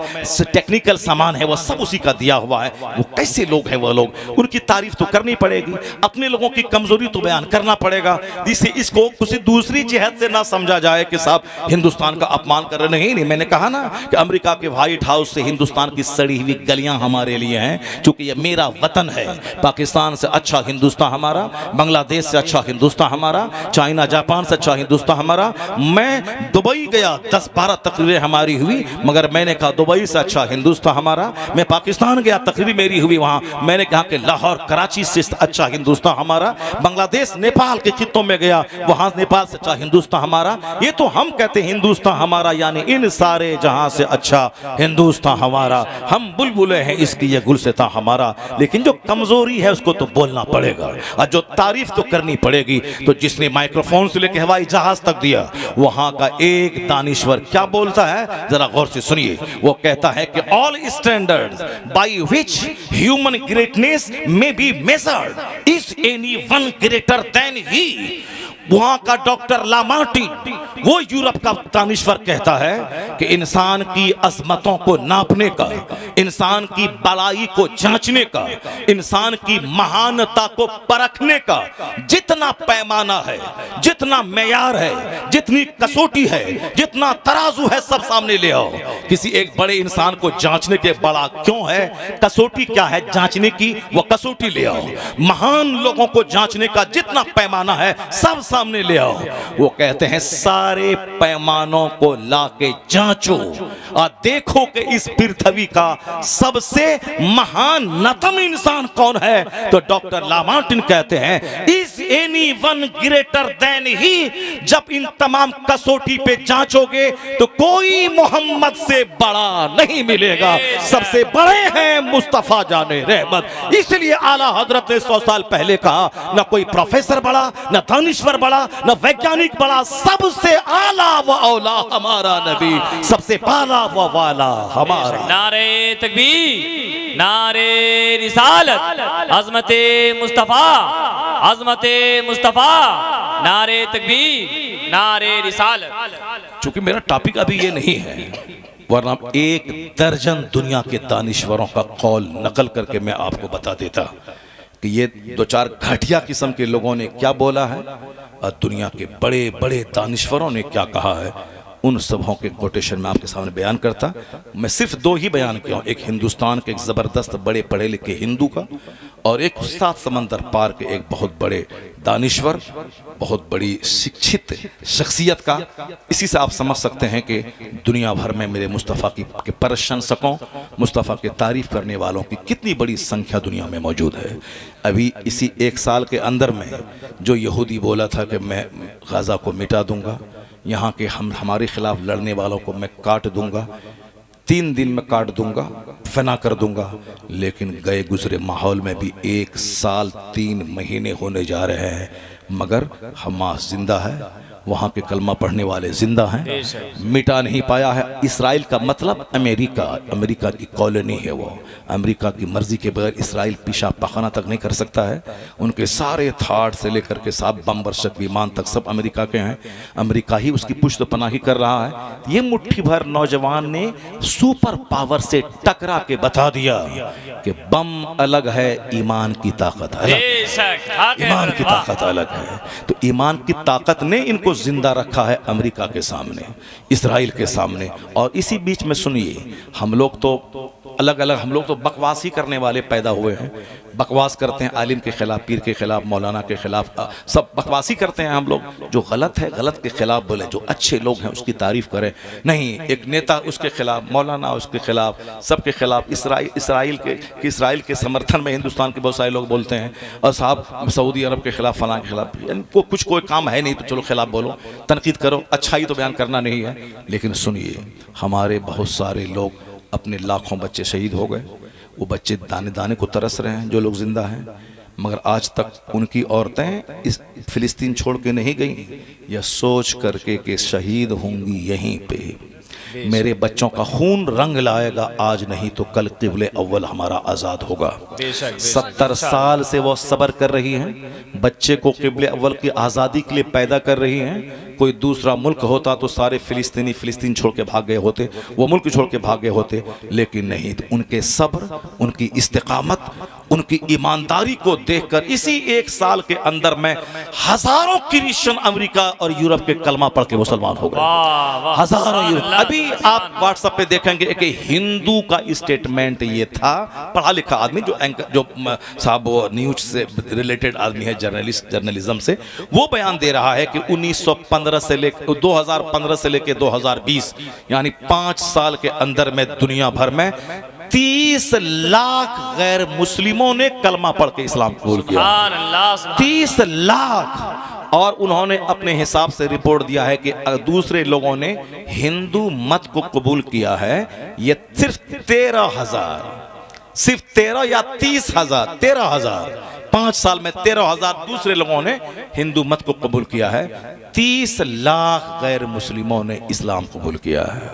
टेक्निकल सामान है वो सब उसी का दिया हुआ है। वो कैसे लोग हैं वो लोग, उनकी तारीफ तो करनी पड़ेगी, अपने लोगों की कमजोरी तो बयान करना पड़ेगा, जिससे इसको किसी दूसरी जिहत से ना समझा जाए कि साहब हिंदुस्तान का अपमान कर रहे नहीं। मैंने कहा ना कि अमेरिका के व्हाइट हाउस से हिंदुस्तान की सड़ी हुई गलियां हमारे लिए हैं, क्योंकि ये मेरा वतन है। पाकिस्तान से अच्छा हिंदुस्तान हमारा, बांग्लादेश से अच्छा हिंदुस्तान हमारा, चाइना जापान से अच्छा हिंदुस्तान हमारा। मैं दुबई गया, 10-12 तकरीरें हमारी हुई, मगर मैंने कहा दुबई से अच्छा हिंदुस्तान हमारा। मैं पाकिस्तान गया, तकरीर मेरी हुई वहां, मैंने कहा कि लाहौर कराची से अच्छा हिंदुस्तान हमारा। बांग्लादेश नेपाल के खित्तों में गया, वहां नेपाल से अच्छा हिंदुस्तान हमारा। ये तो हम कहते हैं हिंदुस्तान हमारा, यानी इन सारे जहां से अच्छा हिंदुस्तान हमारा, हम बुलबुले हैं इसकी ये गुलसितां हमारा। लेकिन जो कमजोरी है उसको तो बोलना पड़ेगा, और जो तारीफ तो करनी पड़ेगी। तो जिसने माइक्रोफोन से लेकर हवाई जहाज तक दिया, वहां का एक दानिश्वर क्या बोलता है, जरा गौर से सुनिए। वो कहता है कि all standards by which human greatness may be measured, is any one greater than he. वहां का डॉक्टर लामार्टिन, वो यूरोप का दानिश्वर, कहता है कि इंसान की अजमतों को नापने का, इंसान की बड़ाई को जांचने का, इंसान की महानता को परखने का जितना पैमाना है, जितना मेयार है, जितनी कसौटी है, जितना तराजू है, सब सामने ले आओ। किसी एक बड़े इंसान को जांचने के बड़ा क्यों है, कसौटी क्या है जांचने की, वो कसौटी ले आओ। महान लोगों को जांचने का जितना पैमाना है सब सामने ले आओ। वो कहते हैं सारे पैमानों को लाके जांचो और देखो कि इस पृथ्वी का सबसे महान नतम इंसान कौन है। तो डॉक्टर लामार्टिन कहते हैं is any one greater than he. जब इन तमाम कसौटी पे जांचोगे तो कोई मोहम्मद से बड़ा नहीं मिलेगा। सबसे बड़े हैं मुस्तफा जाने रहमत। इसलिए आला हजरत ने 100 साल पहले कहा, न कोई प्रोफेसर बड़ा, न दानिश्वर बड़ा, न वैज्ञानिक बड़ा, सबसे आला व औला हमारा नबी, सबसे पाला व वाला हमारा। नारे तकबीर, नारे रिसालत, अज़मते मुस्तफा, अज़मते मुस्तफा, नारे तकबीर, नारे रिसालत। चूंकि मेरा टॉपिक अभी ये नहीं है, वरना एक दर्जन दुनिया के दानिश्वरों का कौल नकल करके मैं आपको बता देता कि ये दो चार घटिया किस्म के लोगों ने क्या बोला है और दुनिया के बड़े बड़े दानिश्वरों ने क्या कहा है। उन सबों के कोटेशन में आपके सामने बयान करता। मैं सिर्फ दो ही बयान किया हूँ, एक हिंदुस्तान के एक ज़बरदस्त बड़े पढ़े लिखे हिंदू का, और एक 7 समंदर पार के एक बहुत बड़े दानिश्वर, बहुत बड़ी शिक्षित शख्सियत का। इसी से आप समझ सकते हैं कि दुनिया भर में मेरे मुस्तफ़ा के प्रशंसकों, मुस्तफ़ा के तारीफ़ करने वालों की कितनी बड़ी संख्या दुनिया में मौजूद है। अभी इसी 1 साल के अंदर में जो यहूदी बोला था कि मैं गाज़ा को मिटा दूंगा, यहाँ के हमारे खिलाफ लड़ने वालों को मैं काट दूंगा, 3 दिन में काट दूंगा, फना कर दूंगा, लेकिन गए गुजरे माहौल में भी 1 साल 3 महीने होने जा रहे हैं, मगर हमास जिंदा है, वहाँ के कलमा पढ़ने वाले जिंदा हैं, मिटा नहीं पाया है। इसराइल का मतलब अमेरिका, अमेरिका की कॉलोनी है वो। अमेरिका की मर्जी के बगैर इसराइल पेशाब पखाना तक नहीं कर सकता है। उनके सारे थाट से लेकर के सब बमबरशक विमान तक सब अमेरिका के हैं। अमेरिका ही उसकी पुष्ट पनाही कर रहा है। ये मुट्ठी भर नौजवान ने सुपर पावर से टकरा के बता दिया कि बम अलग है, ईमान की ताकत अलग, ईमान की ताकत अलग है। तो ईमान की ताकत ने इनको जिंदा रखा है अमेरिका के सामने, इसराइल के सामने। और इसी बीच में सुनिए, हम लोग तो अलग अलग, हम लोग तो बकवास ही करने वाले पैदा हुए हैं। बकवास करते हैं आलिम के खिलाफ, पीर के खिलाफ, मौलाना के खिलाफ, सब बकवासी करते हैं हम लोग। जो गलत है गलत के खिलाफ बोले, जो अच्छे लोग हैं उसकी तारीफ करें। नहीं, एक नेता उसके खिलाफ, मौलाना उसके खिलाफ, सबके खिलाफ। इसराइल के समर्थन में हिंदुस्तान के बहुत सारे लोग बोलते हैं, और साहब सऊदी अरब के खिलाफ, फलां के खिलाफ। इनको कुछ कोई काम है नहीं तो चलो खिलाफ बोलो, तनकीद करो, अच्छाई तो बयान करना नहीं है। लेकिन सुनिए, हमारे बहुत सारे लोग, अपने लाखों बच्चे शहीद हो गए, वो बच्चे दाने दाने को तरस रहे हैं जो लोग जिंदा हैं, मगर आज तक उनकी औरतें इस फिलिस्तीन छोड़ के नहीं गई, यह सोच करके कि शहीद होंगी यहीं पे, मेरे बच्चों का खून रंग लाएगा, आज नहीं तो कल क़िबले अव्वल हमारा आज़ाद होगा। 70 साल से वो सब्र कर रही हैं, बच्चे को क़िबले अव्वल की आज़ादी के लिए पैदा कर रही हैं। कोई दूसरा मुल्क होता तो सारे फिलिस्तीन छोड़ के भाग गए होते, वो मुल्क छोड़ के भाग गए होते, लेकिन नहीं। तो उनके सब्र, उनकी इस्तिकामत, उनकी ईमानदारी को देखकर इसी 1 साल के अंदर में हजारों क्रिश्चियन अमेरिका और यूरोप के कलमा पढ़ के मुसलमान हो गए, हजारों। अभी आप व्हाट्सएप पे देखेंगे एक हिंदू का स्टेटमेंट ये था, पढ़ा लिखा आदमी, जो साहब वो न्यूज से रिलेटेड आदमी है, जर्नलिज्म से, वो बयान दे रहा है कि 2015 से लेकर 2015 से लेकर 2020 यानी 5 साल के अंदर में दुनिया भर में 30 लाख गैर मुस्लिमों ने कलमा पढ़ के इस्लाम कबूल किया। 30 लाख। और उन्होंने अपने हिसाब से रिपोर्ट दिया है कि दूसरे लोगों ने हिंदू मत को कबूल किया है ये सिर्फ 13,000, सिर्फ 13 या 30,000, 13,000। 5 साल में 13,000 दूसरे लोगों ने हिंदू मत को कबूल किया है। 30 लाख गैर मुस्लिमों ने इस्लाम कबूल किया है।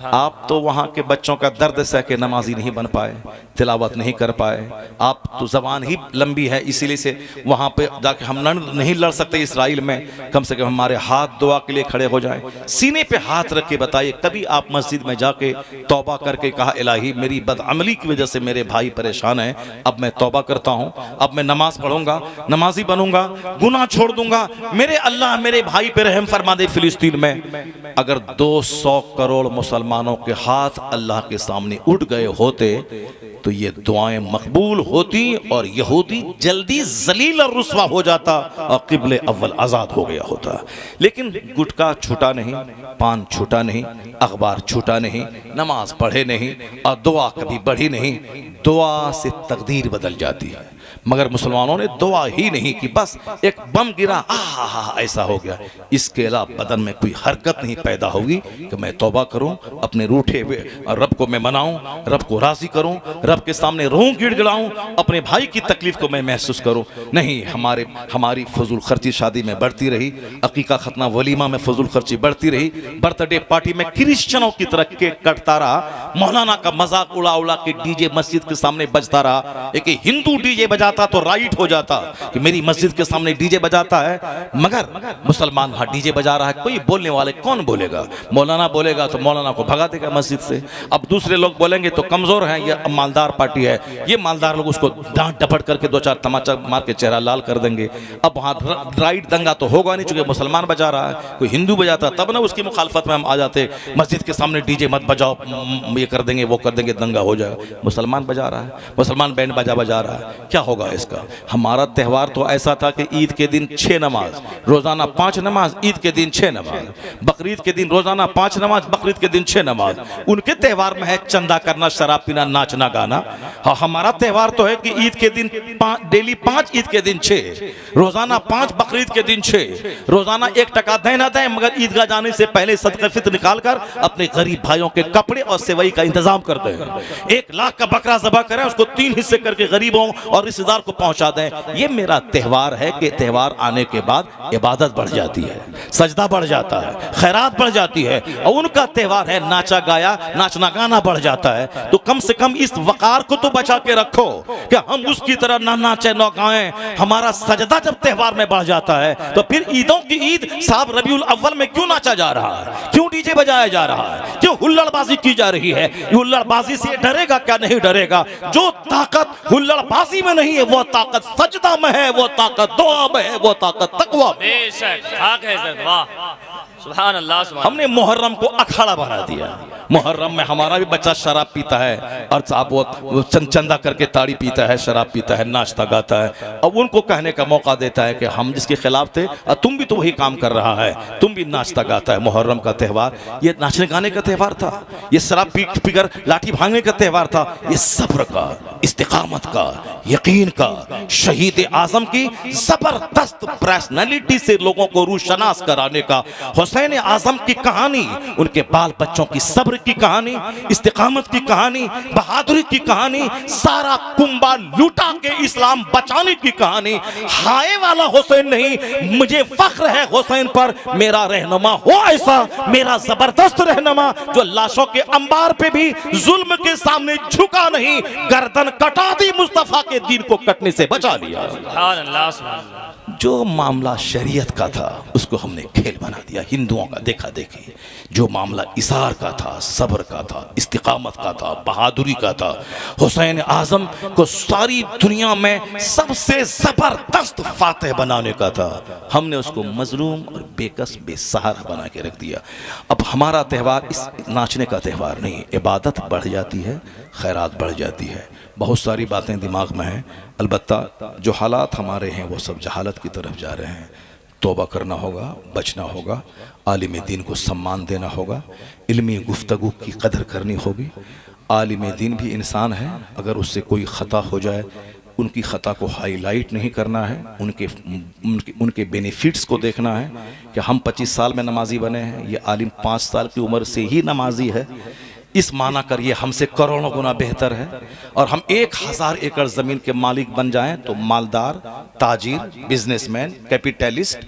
आप तो वहाँ के बच्चों का दर्द सह के नमाजी नहीं बन पाए, तिलावत नहीं कर पाए। आप तो जबान ही लंबी है, इसीलिए से वहाँ पे जाके हम नहीं लड़ सकते इसराइल में। कम से कम हमारे हाथ दुआ के लिए खड़े हो जाएं, सीने पे हाथ रख के बताइए कभी आप मस्जिद में जाके तौबा करके कहा इलाही मेरी बदअमली की वजह से मेरे भाई परेशान हैं, अब मैं तौबा करता हूँ, अब मैं नमाज पढ़ूंगा, नमाजी बनूंगा, गुनाह छोड़ दूंगा, मेरे अल्लाह मेरे भाई पे रहम फरमा दे। फिलिस्तीन में अगर 200 करोड़ मुसलमानों के हाथ अल्लाह के सामने उठ गए होते तो ये दुआएं मकबूल होती और यहूदी जल्दी जलील और रुस्वा हो जाता और किबले अव्वल आजाद हो गया होता। लेकिन गुटका छूटा नहीं, पान छूटा नहीं, अखबार छूटा नहीं, नमाज पढ़े नहीं और दुआ कभी बढ़ी नहीं। दुआ से तकदीर बदल जाती है, मगर मुसलमानों ने दुआ ही नहीं की, बस एक बम गिरा ऐसा हो गया। इसके अलावा बदन में कोई हरकत नहीं पैदा होगी कि मैं तौबा करूं, अपने रूठे हुए रब को मैं मनाऊं, रब को राजी करूं, रब के सामने रोऊं गिड़गिड़ाऊं, अपने भाई की तकलीफ को मैं महसूस करूं। नहीं, हमारी फजूल खर्ची शादी में बढ़ती रही, अकीका खतना वलीमा में फजूल खर्ची बढ़ती रही, बर्थडे पार्टी में क्रिश्चियनों की तरह केक कटता रहा, मौलाना का मजाक उड़ा उड़ा के डीजे मस्जिद के सामने बजता रहा। एक हिंदू डीजे बजाता तो राइट हो जाता कि मेरी मस्जिद के सामने डीजे बजाता है, मगर मुसलमान वहां डीजे बजा रहा है, कोई बोलने वाले कौन बोलेगा? मौलाना बोलेगा तो मौलाना को भगा देगा मस्जिद से। अब दूसरे लोग बोलेंगे तो कमजोर हैं, ये मालदार पार्टी है, ये मालदार लोग उसको डांट डपट करके 2-4 तमाचा मार के चेहरा लाल कर देंगे। अब वहां राइट दंगा तो होगा नहीं, चूंकि मुसलमान बजा रहा है। कोई हिंदू बजाता तब ना उसकी मुखालफत में हम आ जाते, मस्जिद के सामने डीजे मत बजाओ, ये कर देंगे वो कर देंगे, दंगा हो जाएगा। मुसलमान बजा रहा है, मुसलमान बैंड बाजा बजा रहा है, क्या होगा इसका? हमारा त्यौहार तो ऐसा था कि ईद के दिन 6 नमाज, रोजाना 5 नमाज, ईद के दिन 6 नमाज, बकरीद के दिन रोजाना 5 नमाज, बकरीद के दिन 6 नमाज। उनके त्यौहार में है चंदा करना, शराब पीना, नाचना गाना। हाँ, हमारा त्यौहार तो है कि ईद के दिन डेली 5, ईद के दिन 6, रोजाना 5, बकरीद के दिन 6, रोजाना 1 टका दें ना दें, मगर ईदगाह जाने से पहले सदका फित्र निकाल कर अपने गरीब भाइयों के कपड़े और सेवई का इंतजाम कर दें। 1 लाख का बकरा ज़बह करें, उसको 3 हिस्से करके गरीबों और रिश्तेदार को पहुंचा दें। ये मेरा त्यौहार है कि त्यौहार आने के बाद इबादत बढ़ जाती है, सजदा बढ़ जाता है, खैरात बढ़ जाती है। और उनका त्यौहार है नाचा गाया, नाचना गाना बढ़ जाता है। तो कम से कम इस वकार को तो बचा के रखो कि हम उसकी तरह ना नाचे ना गाएं। हमारा सजदा जब त्यौहार में बढ़ जाता है तो फिर ईदों की ईद साहब रबीउल अव्वल में क्यों नाचा जा रहा है, क्यों डीजे बजाया जा रहा है, क्यों हुल्लड़बाजी की जा रही है? हुल्लड़बाजी से डरेगा क्या? नहीं डरेगा। जो ताकत हुल्लड़बाजी में नहीं है वो ताकत सजदा में है, वो ताकत दुआ में है, वो ताकत तकवा में। बेशक हक है सर, वाह सुभान अल्लाह, सुभान। हमने मुहर्रम को अखाड़ा बना दिया। मुहर्रम में हमारा भी बच्चा शराब पीता है और साहब वो चंदा करके ताड़ी पीता है, शराब पीता है, नाचता गाता है। अब उनको कहने का मौका देता है कि हम जिसके खिलाफ थे तुम भी तो वही काम कर रहा है, तुम भी नाचता गाता है। मुहर्रम का त्यौहार ये नाचने गाने का त्यौहार था, ये शराब पीकर लाठी भांगने का त्यौहार था। ये सब्र का, इस्तिकामत का, यकीन का, शहीद आजम की जबरदस्त पर्सनालिटी से लोगों को रूशनास कराने का, हुसैन आजम की कहानी, उनके बाल बच्चों की सब्र की कहानी, इस्तिकामत की कहानी, बहादुरी की कहानी, सारा कुंबा लूटा के इस्लाम बचाने की कहानी। हाय वाला हुसैन नहीं, मुझे फख्र है हुसैन पर, मेरा रहनुमा हो ऐसा, मेरा जबरदस्त रहनुमा जो लाशों के अंबार पे भी जुल्म के सामने झुका नहीं, गर्दन कटा दी, मुस्तफा के दीन को कटने से बचा लिया। सुभान अल्लाह, सुभान अल्लाह। जो मामला शरीयत का था उसको हमने खेल बना दिया, हिंदुओं का देखा देखी। जो मामला इसार का था, सब्र का था, इस्तिकामत का था, बहादुरी का था, हुसैन आजम को सारी दुनिया में सबसे जबरदस्त फातेह बनाने का था, हमने उसको मजलूम और बेकस बेसहारा बना के रख दिया। अब हमारा त्यौहार इस नाचने का त्यौहार नहीं, इबादत बढ़ जाती है, खैरात बढ़ जाती है, बहुत सारी बातें दिमाग में हैं। अलबत्ता जो हालात हमारे हैं वो सब जहालत की तरफ जा रहे हैं। तौबा करना होगा, बचना होगा, आलिम दीन को सम्मान देना होगा, इल्मी गुफ्तगू की कदर करनी होगी। आलिम दीन भी इंसान है, अगर उससे कोई ख़ता हो जाए उनकी ख़ता को हाईलाइट नहीं करना है, उनके बेनिफिट्स को देखना है कि हम 25 साल में नमाजी बने हैं, ये आलिम 5 साल की उम्र से ही नमाजी है, इस माना कर ये हमसे करोड़ों गुना बेहतर है। और हम 1000 एकड़ ज़मीन के मालिक बन जाएं तो मालदार, ताजिर, बिजनेसमैन, कैपिटलिस्ट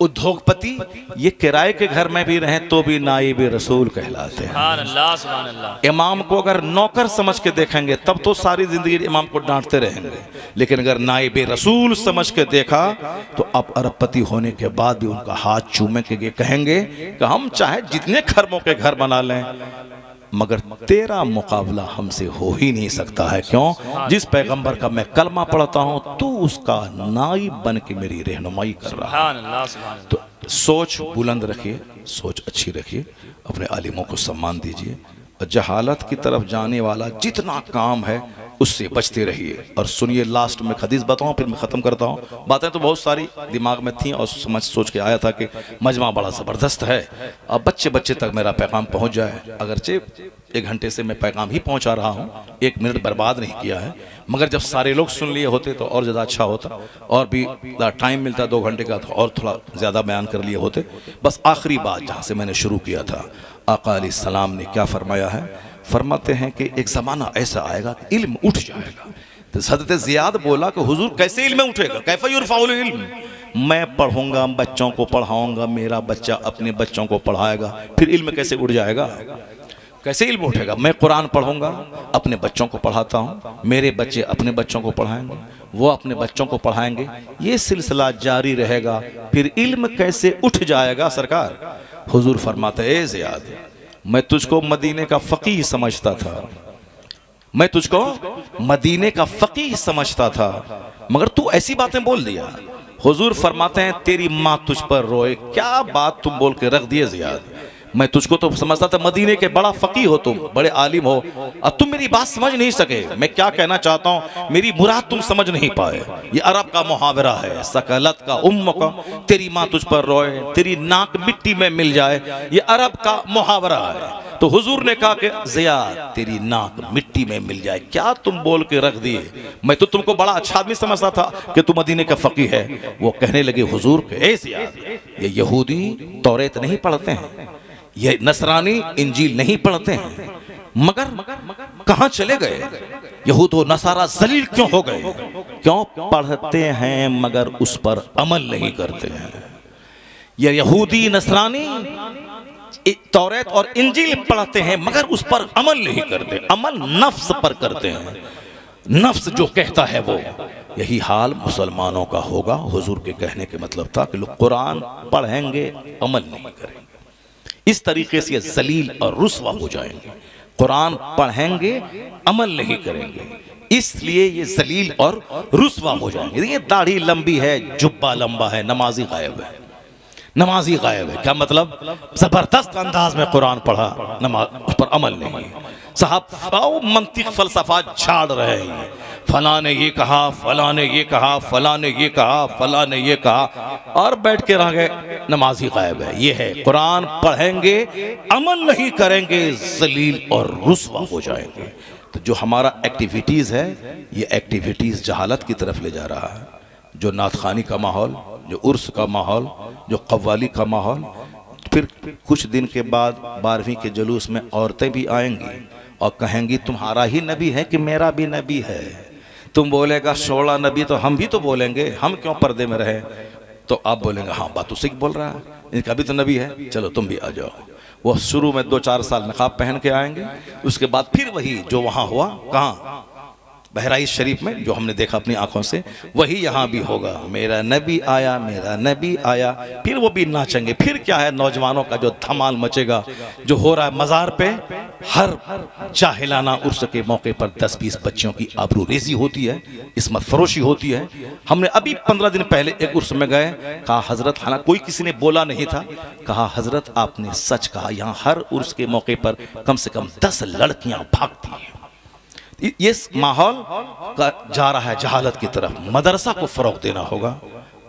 उद्योगपति ये किराए के घर में भी रहें तो भी नाइब रसूल कहलाते हैं। सुभान अल्लाह, सुभान अल्लाह। इमाम को अगर नौकर समझ के देखेंगे तब तो सारी जिंदगी इमाम को डांटते रहेंगे, लेकिन अगर नाइब रसूल समझ के देखा तो अब अरबपति होने के बाद भी उनका हाथ चूमे के कहेंगे कि हम चाहे जितने खरबों के घर बना लें मगर तेरा मुकाबला हमसे हो ही नहीं सकता है। क्यों? जिस पैगंबर का मैं कलमा पढ़ता हूं तू उसका नाइब बन के मेरी रहनुमाई कर रहा है। सुभान अल्लाह, सुभान अल्लाह। तो सोच बुलंद रखिए, सोच अच्छी रखिए, अपने आलिमों को सम्मान दीजिए और जहालत की तरफ जाने वाला जितना काम है उससे बचते रहिए। और सुनिए, लास्ट में हदीस बताऊं फिर मैं ख़त्म करता हूं। बातें तो बहुत सारी दिमाग में थी और समझ सोच के आया था कि मजमा बड़ा ज़बरदस्त है, अब बच्चे बच्चे तक मेरा पैगाम पहुंच जाए। अगरचे 1 घंटे से मैं पैगाम ही पहुंचा रहा हूं, 1 मिनट बर्बाद नहीं किया है, मगर जब सारे लोग सुन लिए होते तो और ज़्यादा अच्छा होता, और भी टाइम मिलता 2 घंटे का तो और थोड़ा ज़्यादा बयान कर लिए होते। बस आखिरी बात जहाँ से मैंने शुरू किया था, आका अलैहिस्सलाम ने क्या फरमाया है? फरमाते हैं कि एक ज़माना ऐसा आएगा कि इल्म उठ जाएगा। तो हज़रत ज़ियाद बोला कि हुजूर कैसे इल्म उठेगा? कैफ़ युरफ़उल इल्म? मैं पढ़ूंगा, बच्चों को पढ़ाऊंगा, मेरा बच्चा अपने बच्चों को पढ़ाएगा, फिर इल्म कैसे उठ जाएगा? कैसे इल्म उठेगा? मैं कुरान पढ़ूंगा, अपने बच्चों को पढ़ाता हूँ, मेरे बच्चे अपने बच्चों को पढ़ाएंगे, वो अपने बच्चों को पढ़ाएंगे, ये सिलसिला जारी रहेगा, फिर इल्म कैसे उठ जाएगा? सरकार हुजूर फरमाते, ए ज़ियाद, मैं तुझको मदीने का फ़क़ीह समझता था, मैं तुझको मदीने का फ़क़ीह समझता था, मगर तू ऐसी बातें बोल दिया। हुजूर फरमाते हैं, तेरी माँ तुझ पर रोए, क्या बात तुम बोल के रख दिए ज़ियाद। मैं तुझको तो समझता था मदीने के बड़ा फ़क़ीह हो, तुम बड़े आलिम हो, अब तुम मेरी बात समझ नहीं सके। मैं क्या कहना चाहता हूँ, मेरी मुराद तुम समझ नहीं पाए। ये अरब का मुहावरा है, सकलत का उम्म का, तेरी माँ तुझ पर रोए, तेरी नाक मिट्टी में मिल जाए, ये अरब का मुहावरा है। तो हुजूर ने कहा कि ज़ियाद, तेरी नाक मिट्टी में मिल जाए, क्या तुम बोल के रख दिए? मैं तो तुमको बड़ा अच्छा आदमी समझता था कि तू मदीने का फ़क़ीह है। वो कहने लगे हुजूर के, ए ज़ियाद, ये यहूदी तौरेत नहीं पढ़ते हैं, ये नसरानी इंजील नहीं पढ़ते हैं, मगर कहां चले गए? यहूद व नसारा जलील क्यों हो गए? क्यों? पढ़ते हैं मगर उस पर अमल नहीं करते हैं। ये यहूदी नसरानी तौरेत और इंजील पढ़ते हैं मगर उस पर अमल नहीं करते, अमल नफ्स पर करते हैं, नफ्स जो कहता है वो। यही हाल मुसलमानों का होगा। हुजूर के कहने के मतलब था कि लोग कुरान पढ़ेंगे, अमल नहीं करेंगे, इस तरीके से जलील और रुस्वा हो जाएंगे। कुरान पढ़ेंगे, अमल नहीं करेंगे, इसलिए ये जलील और रुस्वा हो जाएंगे। ये दाढ़ी लंबी है, जुब्बा लंबा है, नमाजी गायब है, नमाजी गायब है। क्या मतलब? जबरदस्त अंदाज में कुरान पढ़ा, नमाज उस पर अमल नहीं। साहब मंतिक फलसफा झाड़ रहे हैं, फला ने ये कहा, फला ने ये कहा, फला ने ये कहा, फला ने ये कहा, और बैठ के रह गए, नमाजी गायब है। ये है, कुरान पढ़ेंगे, अमल नहीं करेंगे, जलील और रुस्वा हो जाएंगे। तो जो हमारा एक्टिविटीज़ है, ये एक्टिविटीज़ जहालत की तरफ ले जा रहा है। जो नातखानी का माहौल, जो उर्स का माहौल, जो कव्वाली का माहौल, फिर कुछ दिन के बाद 12वीं के जुलूस में औरतें भी आएंगी और कहेंगी तुम्हारा ही नबी है कि मेरा भी नबी है। तुम बोलेगा 16 नबी, तो हम भी तो बोलेंगे, हम क्यों पर्दे में रहे? तो आप बोलेंगे हाँ बात तो सिख बोल रहा है, इनका भी तो नबी है, चलो तुम भी आ जाओ। वो शुरू में 2-4 साल नकाब पहन के आएंगे, उसके बाद फिर वही जो वहाँ हुआ, कहाँ बहराइच शरीफ में जो हमने देखा अपनी आंखों से, वही यहाँ भी होगा। मेरा नबी आया, मेरा नबी आया, फिर वो भी नाचेंगे। फिर क्या है, नौजवानों का जो धमाल मचेगा, जो हो रहा है मज़ार पे, हर जाहिलाना उर्स के मौके पर 10-20 बच्चियों की आबरू रेजी होती है, इस्मत फरोशी होती है। हमने अभी 15 दिन पहले एक उर्स में गए, कहा हजरत, हालांकि कोई किसी ने बोला नहीं था, कहा हजरत आपने सच कहा, यहाँ हर उर्स के मौके पर कम से कम 10 लड़कियां भागती हैं। ये माहौल का जा रहा है जहालत की तरफ। मदरसा को फ़रोग़ देना होगा,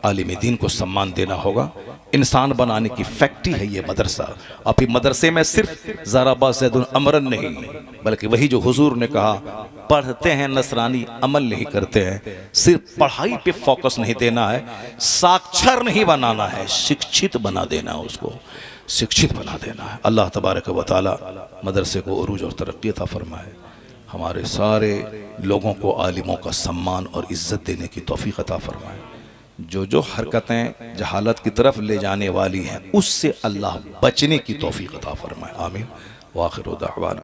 आलिम दीन को सम्मान देना होगा, इंसान बनाने की फैक्ट्री है ये मदरसा। अब ये मदरसे में सिर्फ ज़राबा ज़ैदुन अमरन नहीं, बल्कि वही जो हुजूर ने कहा, पढ़ते हैं नसरानी, अमल नहीं करते हैं। सिर्फ पढ़ाई पे फोकस नहीं देना है, साक्षर नहीं बनाना है, शिक्षित बना देना है, उसको शिक्षित बना देना है। अल्लाह तबारक व तआला मदरसे को उरूज और तरक्की अता फरमाए, हमारे सारे लोगों को आलिमों का सम्मान और इज़्ज़त देने की तौफ़ीक़ अता फरमाए। जो जो हरकतें जहालत की तरफ ले जाने वाली हैं उससे अल्लाह बचने की तौफीक अता फरमाए। आमीन। वाखिर दाअवाना।